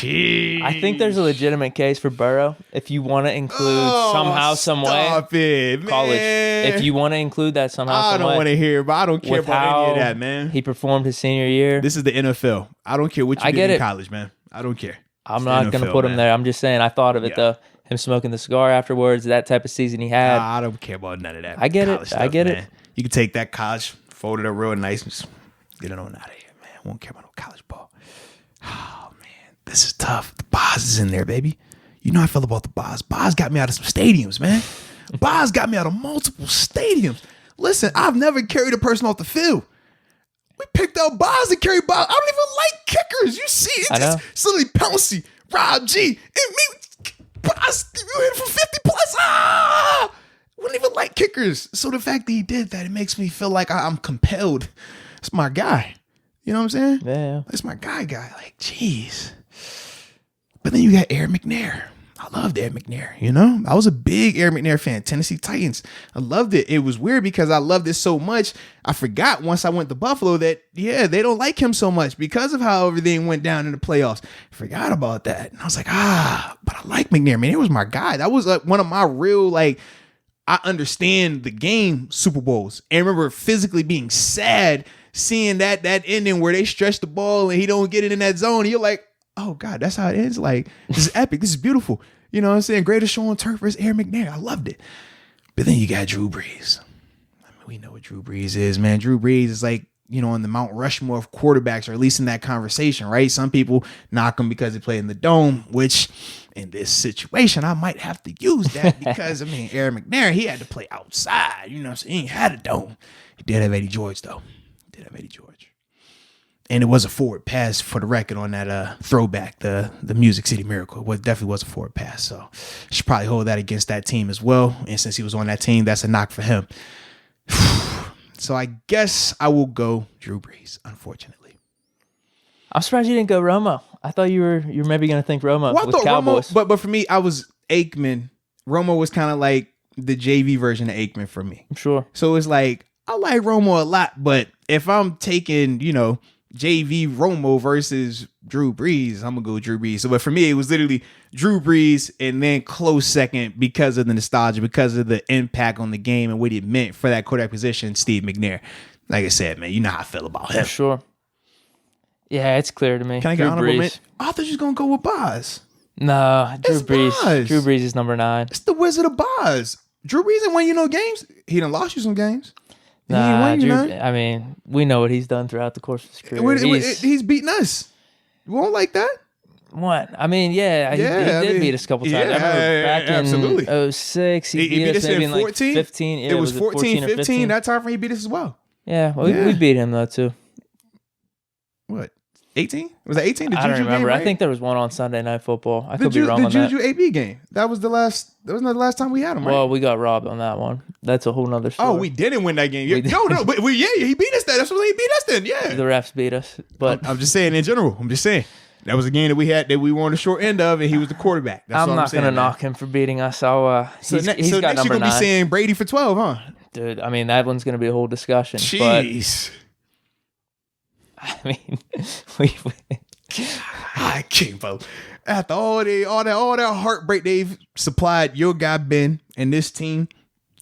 I think there's a legitimate case for Burrow if you want to include somehow, some way. Stop it, man. College. If you want to include that somehow, some way. I don't want to hear, but I don't care about any of that, man. He performed his senior year. This is the NFL. I don't care what you did in college, man. I don't care. I'm not going to put him there. I'm just saying I thought of it, though. Him smoking the cigar afterwards, that type of season he had. I don't care about none of that. I get it. Stuff, I get man. it. You can take that college, fold it up real nice, and just get it on out of here, man. I won't care about no college ball. Oh, man. This is tough. The Boz is in there, baby. You know how I feel about the Boz. Boz got me out of some stadiums, man. Boz got me out of multiple stadiums. Listen, I've never carried a person off the field. We picked out Boz and carried Boz. I don't even like kickers. You see, it's just silly Pouncey, Rob G, and me. Boz, you hit for 50 plus. Wouldn't even like kickers. So the fact that he did that, it makes me feel like I'm compelled. It's my guy. You know what I'm saying? Yeah. It's my guy. Like, jeez. But then you got Aaron McNair. I loved Aaron McNair, you know? I was a big Aaron McNair fan, Tennessee Titans. I loved it. It was weird because I loved it so much. I forgot once I went to Buffalo that, they don't like him so much because of how everything went down in the playoffs. Forgot about that. And I was like, but I like McNair, man. It was my guy. That was like one of my real, like, I understand the game Super Bowls. And I remember physically being sad seeing that ending where they stretch the ball and he don't get it in that zone. And you're like, oh God, that's how it ends. Like, this is epic. This is beautiful. You know what I'm saying? Greatest show on turf is Aaron McNair. I loved it. But then you got Drew Brees. I mean, we know what Drew Brees is, man. Drew Brees is like, on the Mount Rushmore of quarterbacks, or at least in that conversation, right? Some people knock him because he played in the dome, which in this situation, I might have to use that because, Aaron McNair, he had to play outside. You know what I'm saying? He ain't had a dome. He did have Eddie George, though. And it was a forward pass, for the record, on that throwback, the Music City Miracle. It definitely was a forward pass. So should probably hold that against that team as well. And since he was on that team, that's a knock for him. So I guess I will go Drew Brees, unfortunately. I'm surprised you didn't go Romo. I thought you were maybe going to think Romo with Cowboys. Romo, but for me, I was Aikman. Romo was kind of like the JV version of Aikman for me. I'm sure. So it's like, I like Romo a lot, but if I'm taking, JV Romo versus Drew Brees, I'm gonna go Drew Brees. So, but for me, it was literally Drew Brees and then close second because of the nostalgia, because of the impact on the game and what it meant for that quarterback position, Steve McNair. Like I said, man, you know how I feel about him. Sure. Yeah, it's clear to me. Can I get an honorable mention? I thought you was gonna go with Boz. No, Drew Brees. Boz. Drew Brees is number 9. It's the Wizard of Boz. Drew Brees ain't won you no games. He done lost you some games. Nah, Drew, we know what he's done throughout the course of his career. He's beaten us. You won't like that? What? He did beat us a couple times. I remember back in 06, he beat us maybe in 14? 15. Yeah, it was 14, 15. 15. That time frame, he beat us as well. Yeah, we beat him though too. What? 18? Was that 18? I don't remember. Game, right? I think there was one on Sunday Night Football. I could be wrong on that. The Juju AB game. That was the last time we had him, right? Well, we got robbed on that one. That's a whole nother story. Oh, we didn't win that game. He beat us that. That's what he beat us then, yeah. The refs beat us. But I'm just saying in general. I'm just saying. That was a game that we were on the short end of, and he was the quarterback. I'm not going to knock him for beating us. He's got next number 9. You're going to be saying Brady for 12, huh? Dude, that one's going to be a whole discussion. Jeez. I can't vote. After all that heartbreak they've supplied your guy Ben and this team,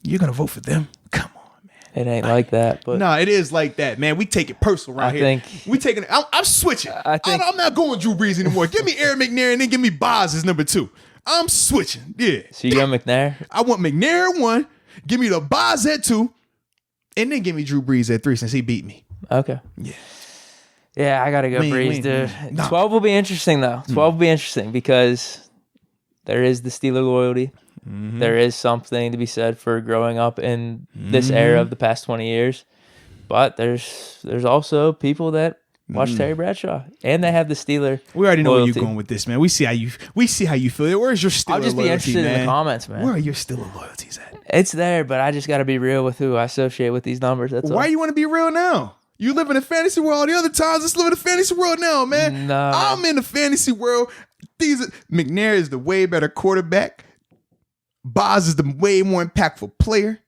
you're gonna vote for them? Come on, man. It ain't like that, but no, it is like that, man. We take it personal around here. We taking it. I'm switching. I'm not going Drew Brees anymore. Give me Aaron McNair and then give me Boz as number 2. I'm switching. Yeah. So you got McNair? I want McNair at 1. Give me the Boz at 2, and then give me Drew Brees at 3 since he beat me. Okay. Yeah. Yeah, I got to go Brees, dude. 12 will be interesting, though. 12 will be interesting because there is the Steeler loyalty. Mm-hmm. There is something to be said for growing up in this era of the past 20 years. But there's also people that watch Terry Bradshaw, and they have the Steeler. We already know loyalty. where you're going with this, man. We see how you feel. Where's your Steeler loyalty, I'll just be interested man? in the comments, man. Where are your Steeler loyalties at? It's there, but I just got to be real with who I associate with these numbers. That's all. Why you want to be real now? You live in a fantasy world. The other times, let's live in a fantasy world now, man. No. I'm in the fantasy world. McNair is the way better quarterback. Boz is the way more impactful player.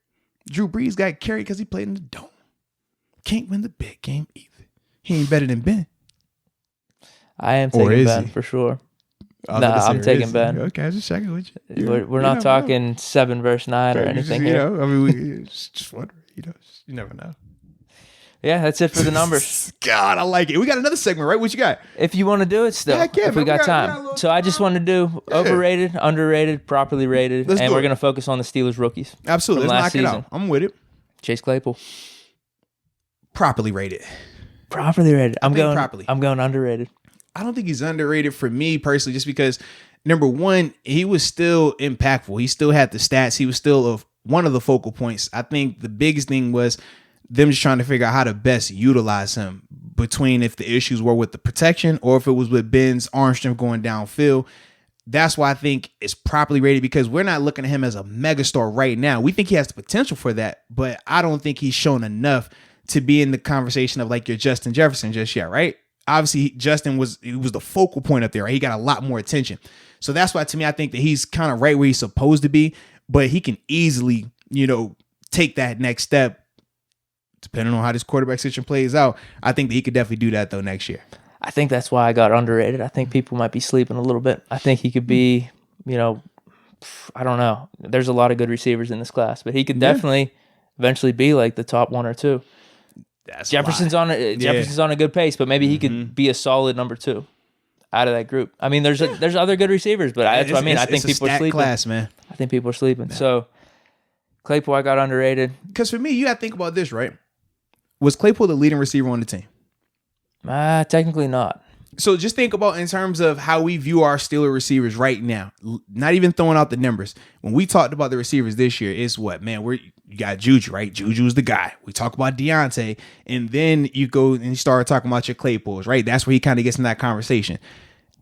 Drew Brees got carried because he played in the dome. Can't win the big game either. He ain't better than Ben. I am taking Ben for sure. I'm taking Ben. Okay, I was just checking with you. We're not talking 7 versus 9 or anything here. We just wondering. You never know. Yeah, that's it for the numbers. God, I like it. We got another segment, right? What you got? If you want to do it still, if we got time. So I just want to do overrated, underrated, properly rated, and we're going to focus on the Steelers rookies. Absolutely. Let's knock it out. I'm with it. Chase Claypool. Properly rated. Properly rated. I'm going underrated. I don't think he's underrated for me personally, just because, number one, he was still impactful. He still had the stats. He was still one of the focal points. I think the biggest thing was them just trying to figure out how to best utilize him, between if the issues were with the protection or if it was with Ben's arm strength going downfield. That's why I think it's properly rated, because we're not looking at him as a megastar right now. We think he has the potential for that, but I don't think he's shown enough to be in the conversation of like your Justin Jefferson just yet, right? obviously Justin was the focal point up there, right? He got a lot more attention. So that's why, to me, I think that he's kind of right where he's supposed to be, but he can easily, take that next step depending on how this quarterback situation plays out. I think that he could definitely do that though next year. I think that's why I got underrated. I think people might be sleeping a little bit. I think he could be, I don't know. There's a lot of good receivers in this class, but he could definitely eventually be like the top one or two. Jefferson's on a good pace, but maybe he could be a solid number 2 out of that group. I mean, there's other good receivers, but that's what I mean. I think people are sleeping. Class, man. I think people are sleeping. So Claypool, I got underrated. Because for me, you got to think about this, right? Was Claypool the leading receiver on the team? Technically not. So just think about in terms of how we view our Steeler receivers right now. Not even throwing out the numbers. When we talked about the receivers this year, it's what, man, you got Juju, right? Juju's the guy. We talk about Deontay, and then you go and you start talking about your Claypools, right? That's where he kind of gets in that conversation.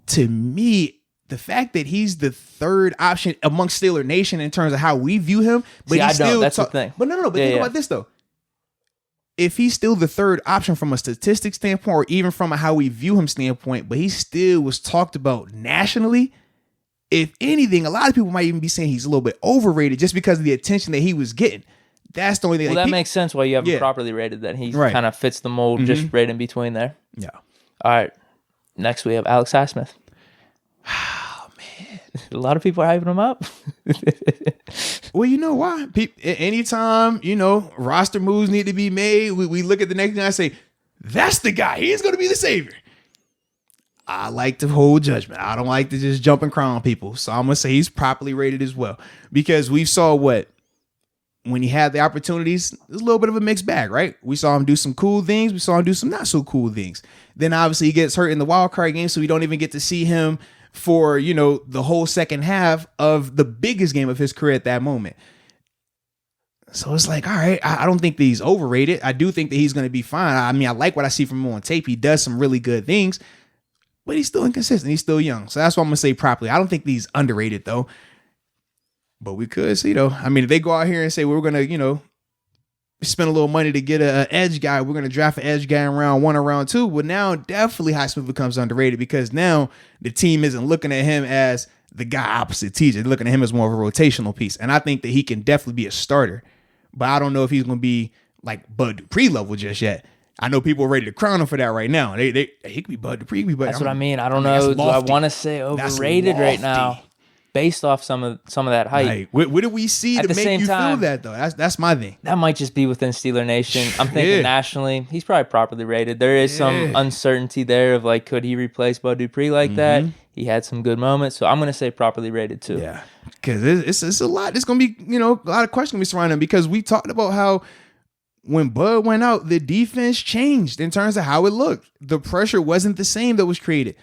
To me, the fact that he's the third option amongst Steeler Nation in terms of how we view him, but that's the thing. But no. But think about this though. If he's still the third option from a statistics standpoint, or even from a how we view him standpoint, but he still was talked about nationally, if anything, a lot of people might even be saying he's a little bit overrated just because of the attention that he was getting. That's the only thing. Well, that makes sense why you have him properly rated. That he kind of fits the mold, just right in between there. Yeah. All right. Next, we have Alex Highsmith. Oh, man. A lot of people are hyping him up. Well, you know why? Anytime, roster moves need to be made, we look at the next thing and I say, that's the guy. He's going to be the savior. I like to hold judgment. I don't like to just jump and crown people. So I'm going to say he's properly rated as well. Because we saw when he had the opportunities, it was a little bit of a mixed bag, right? We saw him do some cool things. We saw him do some not so cool things. Then obviously he gets hurt in the wild card game, so we don't even get to see him for, the whole second half of the biggest game of his career at that moment. So it's like, all right, I don't think that he's overrated. I do think that he's going to be fine. I mean, I like what I see from him on tape. He does some really good things, but he's still inconsistent. He's still young. So that's what I'm going to say properly. I don't think that he's underrated, though. But we could see, though. I mean, if they go out here and say, we're going to, spend a little money to get an edge guy, we're going to draft an edge guy in round 1 or round 2. Well, now definitely Highsmith becomes underrated because now the team isn't looking at him as the guy opposite TJ. They're looking at him as more of a rotational piece. And I think that he can definitely be a starter. But I don't know if he's going to be like Bud Dupree level just yet. I know people are ready to crown him for that right now. He could be Bud Dupree. That's what I mean. I don't know. Do I want to say overrated right now? Based off some of that hype. Right. What do we see to make you feel that, though? That's my thing. That might just be within Steeler Nation. I'm thinking nationally, he's probably properly rated. There is some uncertainty there of like, could he replace Bud Dupree like that? He had some good moments, so I'm going to say properly rated too. Yeah, because it's a lot. It's going to be, a lot of questions going to be surrounding him because we talked about how when Bud went out, the defense changed in terms of how it looked. The pressure wasn't the same that was created.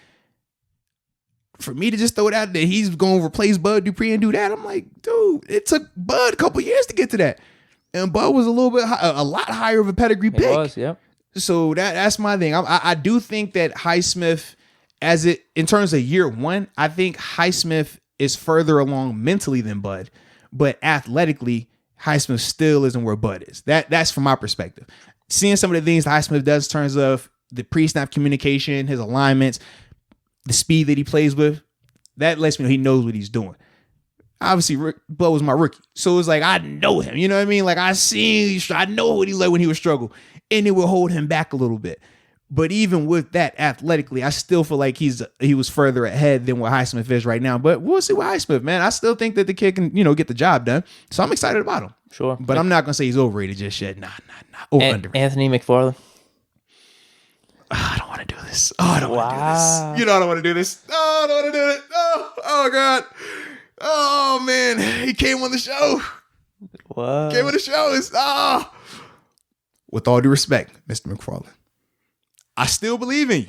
For me to just throw it out that he's going to replace Bud Dupree and do that, I'm like, dude, it took Bud a couple years to get to that. And Bud was a lot higher of a pedigree pick. It was, yep. So that's my thing. I do think that Highsmith, in terms of year 1, I think Highsmith is further along mentally than Bud. But athletically, Highsmith still isn't where Bud is. That's from my perspective. Seeing some of the things that Highsmith does in terms of the pre-snap communication, his alignments, the speed that he plays with, that lets me know he knows what he's doing. Obviously, Bud was my rookie. So it's like, I know him. You know what I mean? Like, I know what he like when he would struggle. And it will hold him back a little bit. But even with that, athletically, I still feel like he was further ahead than what Highsmith is right now. But we'll see what Highsmith, man. I still think that the kid can, get the job done. So I'm excited about him. Sure. But I'm not going to say he's overrated just yet. Nah. Underrated. Anthony McFarland. I don't want to do this. I don't want to do this. I don't want to do this. I don't want to do it. Oh God. Oh man. He came on the show. What? Came on the show. With all due respect, Mr. McFarland, I still believe in you.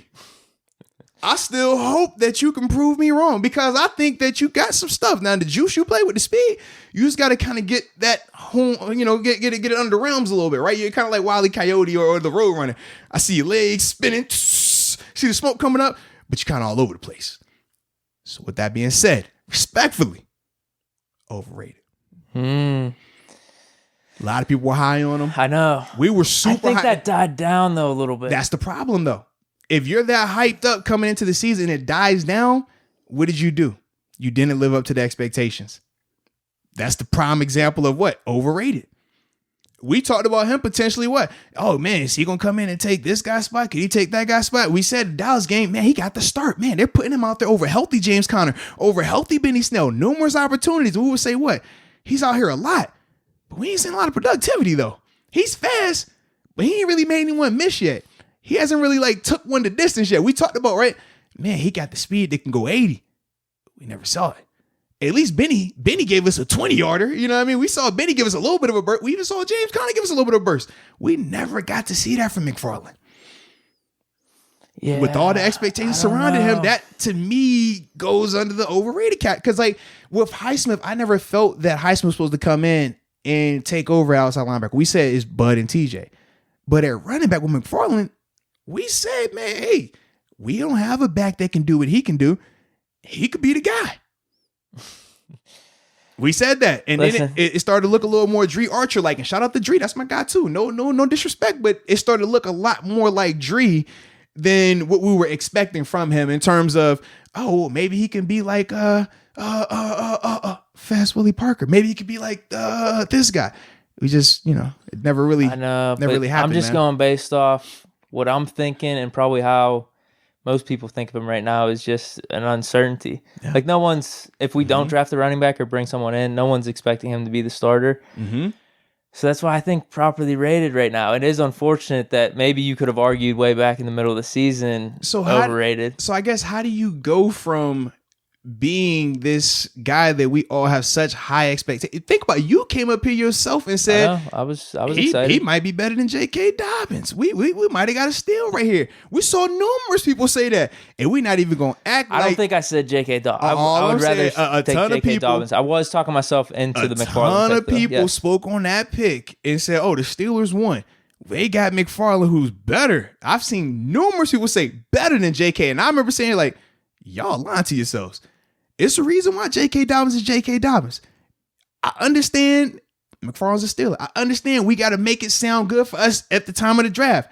I still hope that you can prove me wrong because I think that you got some stuff. Now, the juice you play with the speed, you just got to kind of get that home, get it under the realms a little bit, right? You're kind of like Wile E. Coyote or the Roadrunner. I see your legs spinning, see the smoke coming up, but you're kind of all over the place. So with that being said, respectfully, overrated. A lot of people were high on him. I know. We were super high. I think that died down, though, a little bit. That's the problem, though. if you're that hyped up coming into the season and it dies down, what did you do? You didn't live up to the expectations. That's the prime example of what? Overrated. We talked about him potentially what? Oh, man, is he going to come in and take this guy's spot? Could he take that guy's spot? We said the Dallas game, man, he got the start. Man, they're putting him out there over healthy James Conner, over healthy Benny Snell. Numerous opportunities. We would say what? He's out here a lot. But we ain't seen a lot of productivity, though. He's fast, but he ain't really made anyone miss yet. He hasn't really, like, took one the distance yet. We talked about, right? Man, he got the speed that can go 80. We never saw it. At least Benny gave us a 20-yarder. You know what I mean? We saw Benny give us a little bit of a burst. We even saw James Conner give us a little bit of a burst. We never got to see that from McFarland. Yeah, with all the expectations surrounding him, that to me goes under the overrated cat. Because like with Highsmith, I never felt that Highsmith was supposed to come in and take over outside linebacker. We said it's Bud and TJ. But at running back with McFarland, we said, man, hey, we don't have a back that can do what he can do. He could be the guy. We said that, and then it started to look a little more Dree Archer like. And shout out to Dree, that's my guy too. No disrespect, but it started to look a lot more like Dree than what we were expecting from him in terms of, oh, maybe he can be like Fast Willie Parker. Maybe he could be like this guy. We just, it never really, never really happened. I'm just going based off what I'm thinking and probably how most people think of him right now is just an uncertainty. Yeah. Like no one's, if we don't draft a running back or bring someone in, no one's expecting him to be the starter. Mm-hmm. So that's why I think properly rated right now. It is unfortunate that maybe you could have argued way back in the middle of the season overrated. So I guess how do you go from being this guy that we all have such high expectations? Think about it. You came up here yourself and said I was excited. He might be better than J.K. Dobbins. We might have got a steal right here. We saw numerous people say that, and we're not even gonna act. I don't think I said J.K. Dobbins. I would rather take J.K. Dobbins. I was talking myself into the McFarland. A ton of people spoke on that pick and said, "Oh, the Steelers won. They got McFarland, who's better." I've seen numerous people say better than J.K., and I remember saying like, "Y'all lying to yourselves." It's the reason why J.K. Dobbins is J.K. Dobbins. I understand McFarland's a Steeler. I understand we got to make it sound good for us at the time of the draft.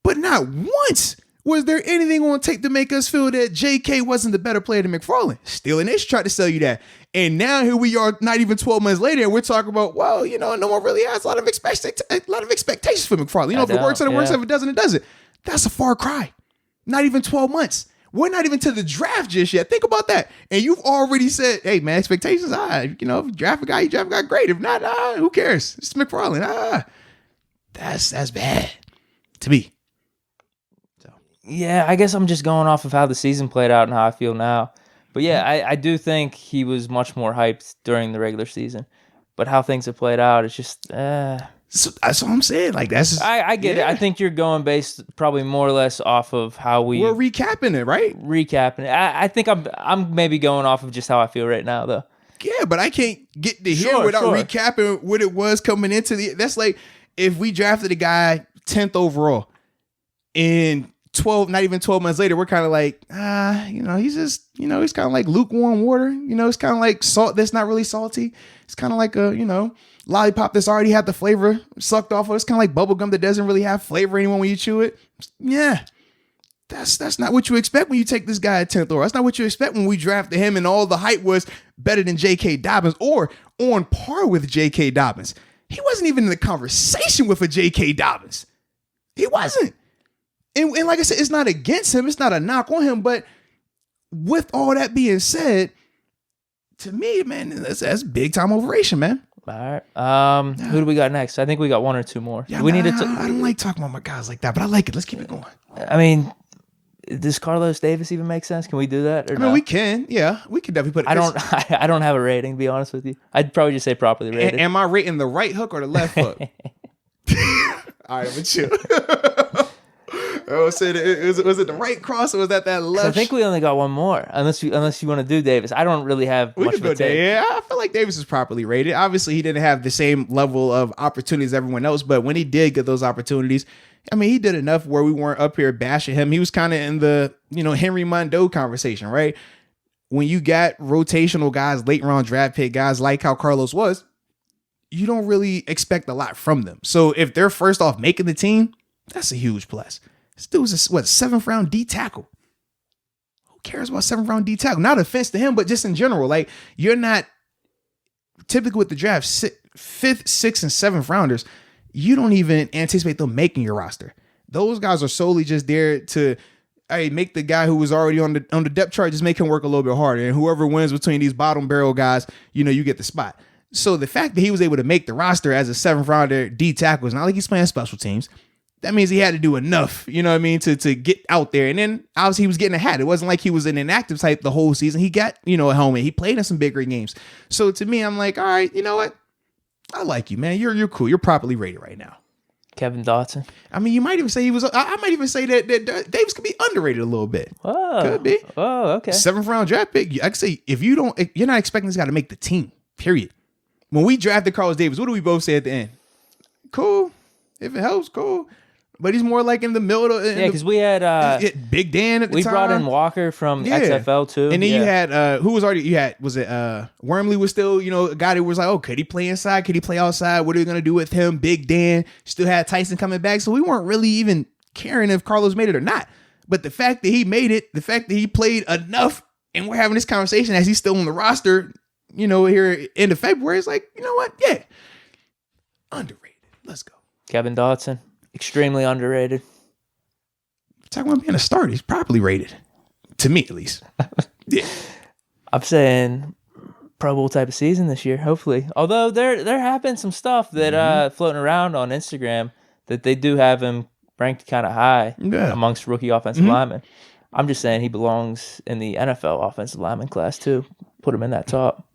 But not once was there anything on tape to make us feel that J.K. wasn't the better player than McFarland. Steeler Nation tried to sell you that. And now here we are not even 12 months later and we're talking about, well, no one really has a lot of expectations for McFarland. If it works, it works. If it doesn't, it doesn't. That's a far cry. Not even 12 months. We're not even to the draft just yet. Think about that. And you've already said, hey, man, expectations, if you draft a guy, you draft a guy, great. If not, who cares? It's McFarland. That's bad to me. So. Yeah, I guess I'm just going off of how the season played out and how I feel now. But yeah, I do think he was much more hyped during the regular season. But how things have played out, it's just... So that's what I'm saying. Like that's I get it. I think you're going based probably more or less off of how we're recapping it, right? Recapping it. I think I'm maybe going off of just how I feel right now, though. Yeah, but I can't get to here without recapping what it was coming into the. That's like if we drafted a guy 10th overall, and not even 12 months later, we're kind of like, he's just, he's kind of like lukewarm water. It's kind of like salt that's not really salty. It's kind of like a, lollipop that's already had the flavor sucked off of. It's kind of like bubble gum that doesn't really have flavor anymore when you chew it. Yeah. That's not what you expect when you take this guy at 10th overall. That's not what you expect when we drafted him and all the hype was better than J.K. Dobbins or on par with J.K. Dobbins. He wasn't even in the conversation with a J.K. Dobbins. He wasn't. And like I said, it's not against him. It's not a knock on him. But with all that being said, to me, man, that's big time overration, man. All right. Who do we got next? I think we got one or two more. Yeah, I don't like talking about my guys like that, but I like it. Let's keep it going. I mean, does Carlos Davis even make sense? Can we do that? Or we can. Yeah, we can definitely put it. I don't have a rating, to be honest with you. I'd probably just say properly rated. Am I rating the right hook or the left hook? All right, but chill. Was it the right cross or was that left? I think we only got one more, unless you want to do Davis. I don't really have much of a take. Yeah, I feel like Davis is properly rated. Obviously, he didn't have the same level of opportunities as everyone else, but when he did get those opportunities, I mean, he did enough where we weren't up here bashing him. He was kind of in the Henry Mondeau conversation, right? When you got rotational guys, late round draft pick guys like how Carlos was, you don't really expect a lot from them. So if they're first off making the team, that's a huge plus. This dude was a 7th round D tackle. Who cares about 7th round D tackle? Not offense to him, but just in general. Like, you're not typically with the draft, 5th, 6th, and 7th rounders. You don't even anticipate them making your roster. Those guys are solely just there to make the guy who was already on the depth chart, just make him work a little bit harder. And whoever wins between these bottom barrel guys, you get the spot. So the fact that he was able to make the roster as a 7th rounder D tackle, it's not like he's playing special teams. That means he had to do enough, to get out there. And then obviously he was getting a hat. It wasn't like he was an inactive type the whole season. He got, a helmet. He played in some bigger games. So to me, I'm like, all right, you know what? I like you, man. You're cool. You're properly rated right now. Kevin Dotson. I mean, you might even say he was. I might even say that Davis could be underrated a little bit. Oh, could be. Oh, okay. 7th round draft pick. I could say if you're not expecting this guy to make the team. Period. When we drafted Carlos Davis, what do we both say at the end? Cool. If it helps, cool. But he's more like in the middle. Because we had Big Dan at the time. We brought in Walker from XFL too. And then you had who was already? You had Wormley was still a guy that was like, oh, could he play inside? Could he play outside? What are we gonna do with him? Big Dan still had Tyson coming back, so we weren't really even caring if Carlos made it or not. But the fact that he made it, the fact that he played enough, and we're having this conversation as he's still on the roster, here end of February, it's like, you know what? Yeah, underrated. Let's go. Kevin Dotson. Extremely underrated. Talking about being a starter, he's properly rated. To me, at least. Yeah. I'm saying Pro Bowl type of season this year, hopefully. Although there have been some stuff that floating around on Instagram that they do have him ranked kind of high amongst rookie offensive linemen. I'm just saying he belongs in the NFL offensive lineman class too. Put him in that top.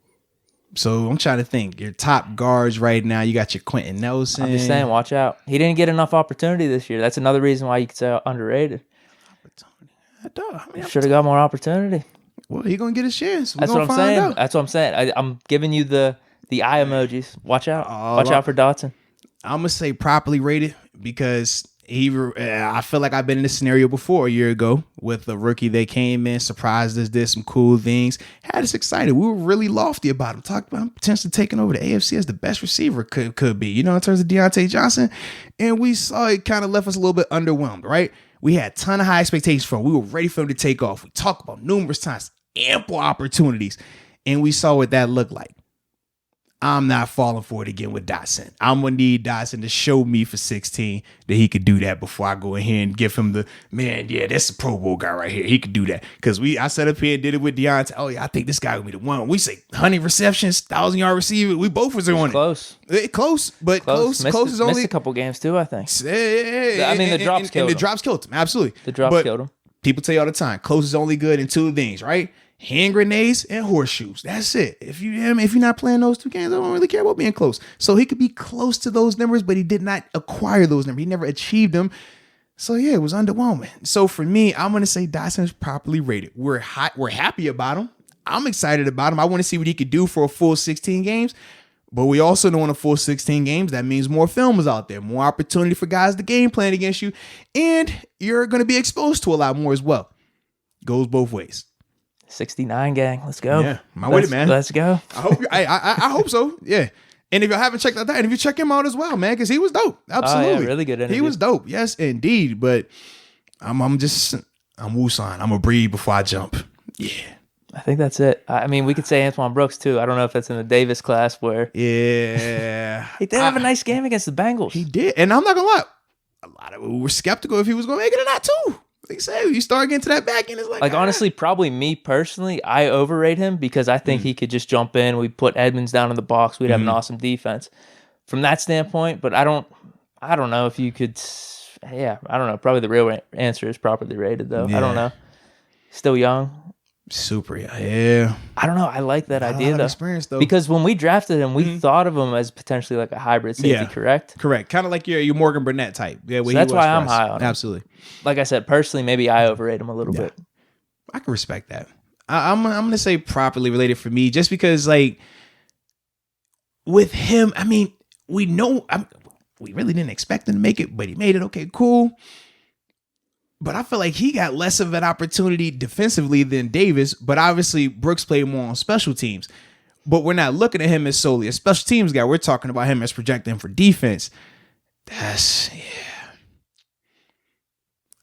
So I'm trying to think. Your top guards right now, you got your Quentin Nelson. I'm just saying, watch out. He didn't get enough opportunity this year. That's another reason why you could say underrated. Should have got more opportunity. Well, he's going to get his chance. That's what I'm saying. That's what I'm saying. I'm giving you the eye emojis. Watch out. Watch out for Dotson. I'm going to say properly rated because I feel like I've been in this scenario before a year ago with a rookie that came in, surprised us, did some cool things, had us excited. We were really lofty about him, talked about him potentially taking over the AFC as the best receiver could be, in terms of Deontay Johnson. And we saw it kind of left us a little bit underwhelmed, right? We had a ton of high expectations for him. We were ready for him to take off. We talked about numerous times, ample opportunities, and we saw what that looked like. I'm not falling for it again with Dotson. I'm going to need Dotson to show me for 16 that he could do that before I go in here and give him that's a Pro Bowl guy right here. He could do that. Because I set up here and did it with Deontay. Oh, yeah, I think this guy will be the one. We say 100 receptions, 1,000-yard receiver. We both was on close. Close, but close is only... Missed a couple games too, I think. The drops killed him. The drops killed him, absolutely. The drops killed him. People tell you all the time, close is only good in 2 things, right? Hand grenades and horseshoes. That's it. If you're not playing those 2 games, I don't really care about being close. So he could be close to those numbers, but he did not acquire those numbers. He never achieved them. So yeah, it was underwhelming. So for me, I'm gonna say Dotson is properly rated. We're happy about him. I'm excited about him. I want to see what he could do for a full 16 games. But we also know in a full 16 games, that means more film is out there, more opportunity for guys to game plan against you, and you're going to be exposed to a lot more as well. Goes both ways. 69 gang, let's go. Yeah, I'm with it, man. Let's go. I hope so. Yeah. And if you haven't checked out that, and if you check him out as well, man, because he was dope. Absolutely. Oh, yeah, really good interview. He was dope. Yes, indeed. But I'm Wusan. I'm a breathe before I jump. Yeah. I think that's it. I mean, we could say Antoine Brooks too. I don't know if that's in the Davis class where. Yeah. He did have a nice game against the Bengals. He did. And I'm not going to lie. A lot of people were skeptical if he was going to make it or not too. Like I said, you start getting to that back end, it's like honestly, probably me personally, I overrate him because I think he could just jump in. We put Edmonds down in the box. We'd have an awesome defense from that standpoint. But I don't know if you could. Yeah, I don't know. Probably the real answer is properly rated though. Yeah. I don't know. Still young. Super, yeah. I don't know. I like that idea though. Because when we drafted him, we thought of him as potentially like a hybrid safety, correct? Correct. Kind of like your Morgan Burnett type. Yeah, so that's why I'm high on him. Absolutely. Like I said, personally, maybe I overrate him a little bit. I can respect that. I'm going to say properly related for me, just because like with him, I mean, we really didn't expect him to make it, but he made it. Okay, cool. But I feel like he got less of an opportunity defensively than Davis. But obviously, Brooks played more on special teams. But we're not looking at him as solely a special teams guy. We're talking about him as projecting for defense.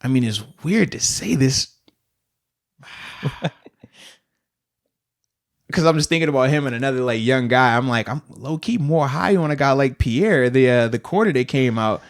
I mean, it's weird to say this. Because I'm just thinking about him and another like young guy. I'm low key more high on a guy like Pierre, the corner that came out.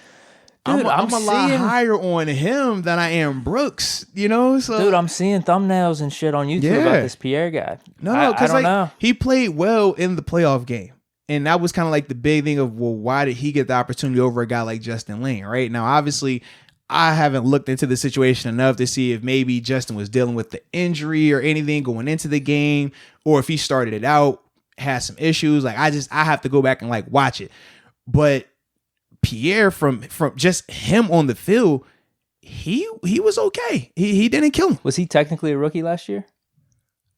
Dude, I'm a lot higher on him than I am Brooks. You know, so dude, I'm seeing thumbnails and shit on YouTube about this Pierre guy. No, because like he played well in the playoff game, and that was kind of like the big thing of, well, why did he get the opportunity over a guy like Justin Lane? Right now, obviously, I haven't looked into the situation enough to see if maybe Justin was dealing with the injury or anything going into the game, or if he started it out, had some issues. Like I have to go back and like watch it. But Pierre, from just him on the field, he was okay. He didn't kill him. Was he technically a rookie last year?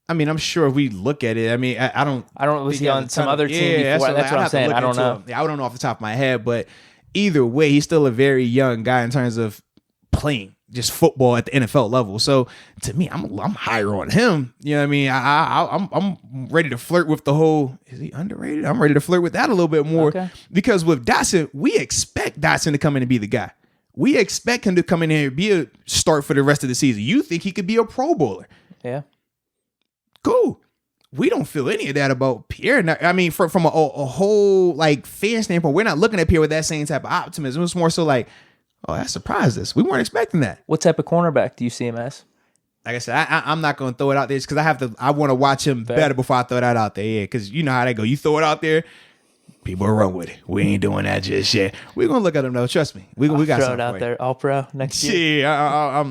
I mean, I'm sure if we look at it, I mean, I don't. Was he on some other team before? That's what I'm saying. I don't know. I don't know off the top of my head, but either way, he's still a very young guy in terms of playing just football at the NFL level. So to me, I'm higher on him. You know what I mean? I'm ready to flirt with the whole, is he underrated? I'm ready to flirt with that a little bit more. Okay. Because with Dotson, we expect Dotson to come in and be the guy. We expect him to come in here and be a start for the rest of the season. You think he could be a Pro Bowler? Yeah. Cool. We don't feel any of that about Pierre. I mean, from a whole like fan standpoint, we're not looking at Pierre with that same type of optimism. It's more so like, oh, that surprised us. We weren't expecting that. What type of cornerback do you see him as? Like I said, I'm not going to throw it out there just because I want to watch him better before I throw that out there. Yeah, because you know how they go. You throw it out there, people will run with it. We ain't doing that just yet. We're going to look at him though. Trust me. We got throw it out there. All Pro next year. Yeah,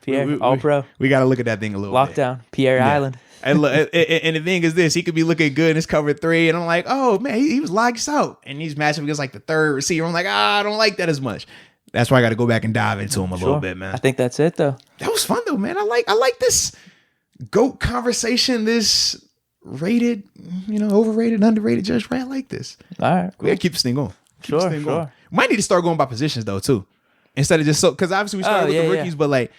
Pierre, All Pro. We got to look at that thing a little bit. Lockdown. Pierre Island. And the thing is this, he could be looking good in his cover 3, and I'm like, oh man, he was lights out. And he's matching against like the third receiver. I'm like, I don't like that as much. That's why I got to go back and dive into him a little bit, man. I think that's it, though. That was fun, though, man. I like this GOAT conversation, this rated, overrated, underrated Judge Ray. I like this. All right. We got to keep this thing going. Sure. Might need to start going by positions, though, too. Instead of just because obviously we started with the rookies, but like,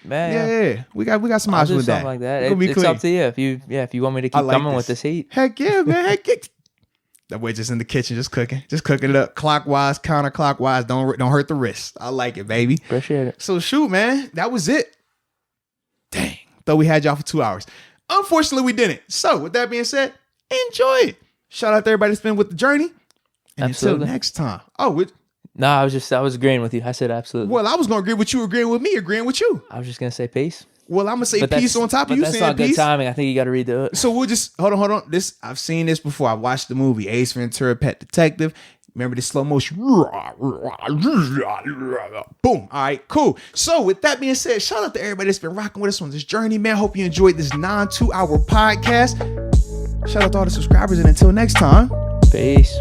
we got some options with that. Something like that. It's up to you. If you want me to keep coming with this heat. Heck yeah, man. Heck yeah. That way, just in the kitchen, just cooking it up clockwise, counterclockwise. Don't hurt the wrist. I like it, baby. Appreciate it. So shoot, man, that was it. Dang, thought we had y'all for 2 hours. Unfortunately, we didn't. So with that being said, enjoy it. Shout out to everybody that's been with the journey. And absolutely. Until next time. No, I was agreeing with you. I said absolutely. Well, I was gonna agree with you, agreeing with me, agreeing with you. I was just gonna say peace. Well, I'm gonna say peace on top of you saying peace. That's not good timing. I think you got to redo it. So we'll just hold on. I've seen this before. I watched the movie Ace Ventura: Pet Detective. Remember the slow motion? Boom. All right, cool. So with that being said, shout out to everybody that's been rocking with us on this journey, man. Hope you enjoyed this 2-hour podcast. Shout out to all the subscribers, and until next time, peace.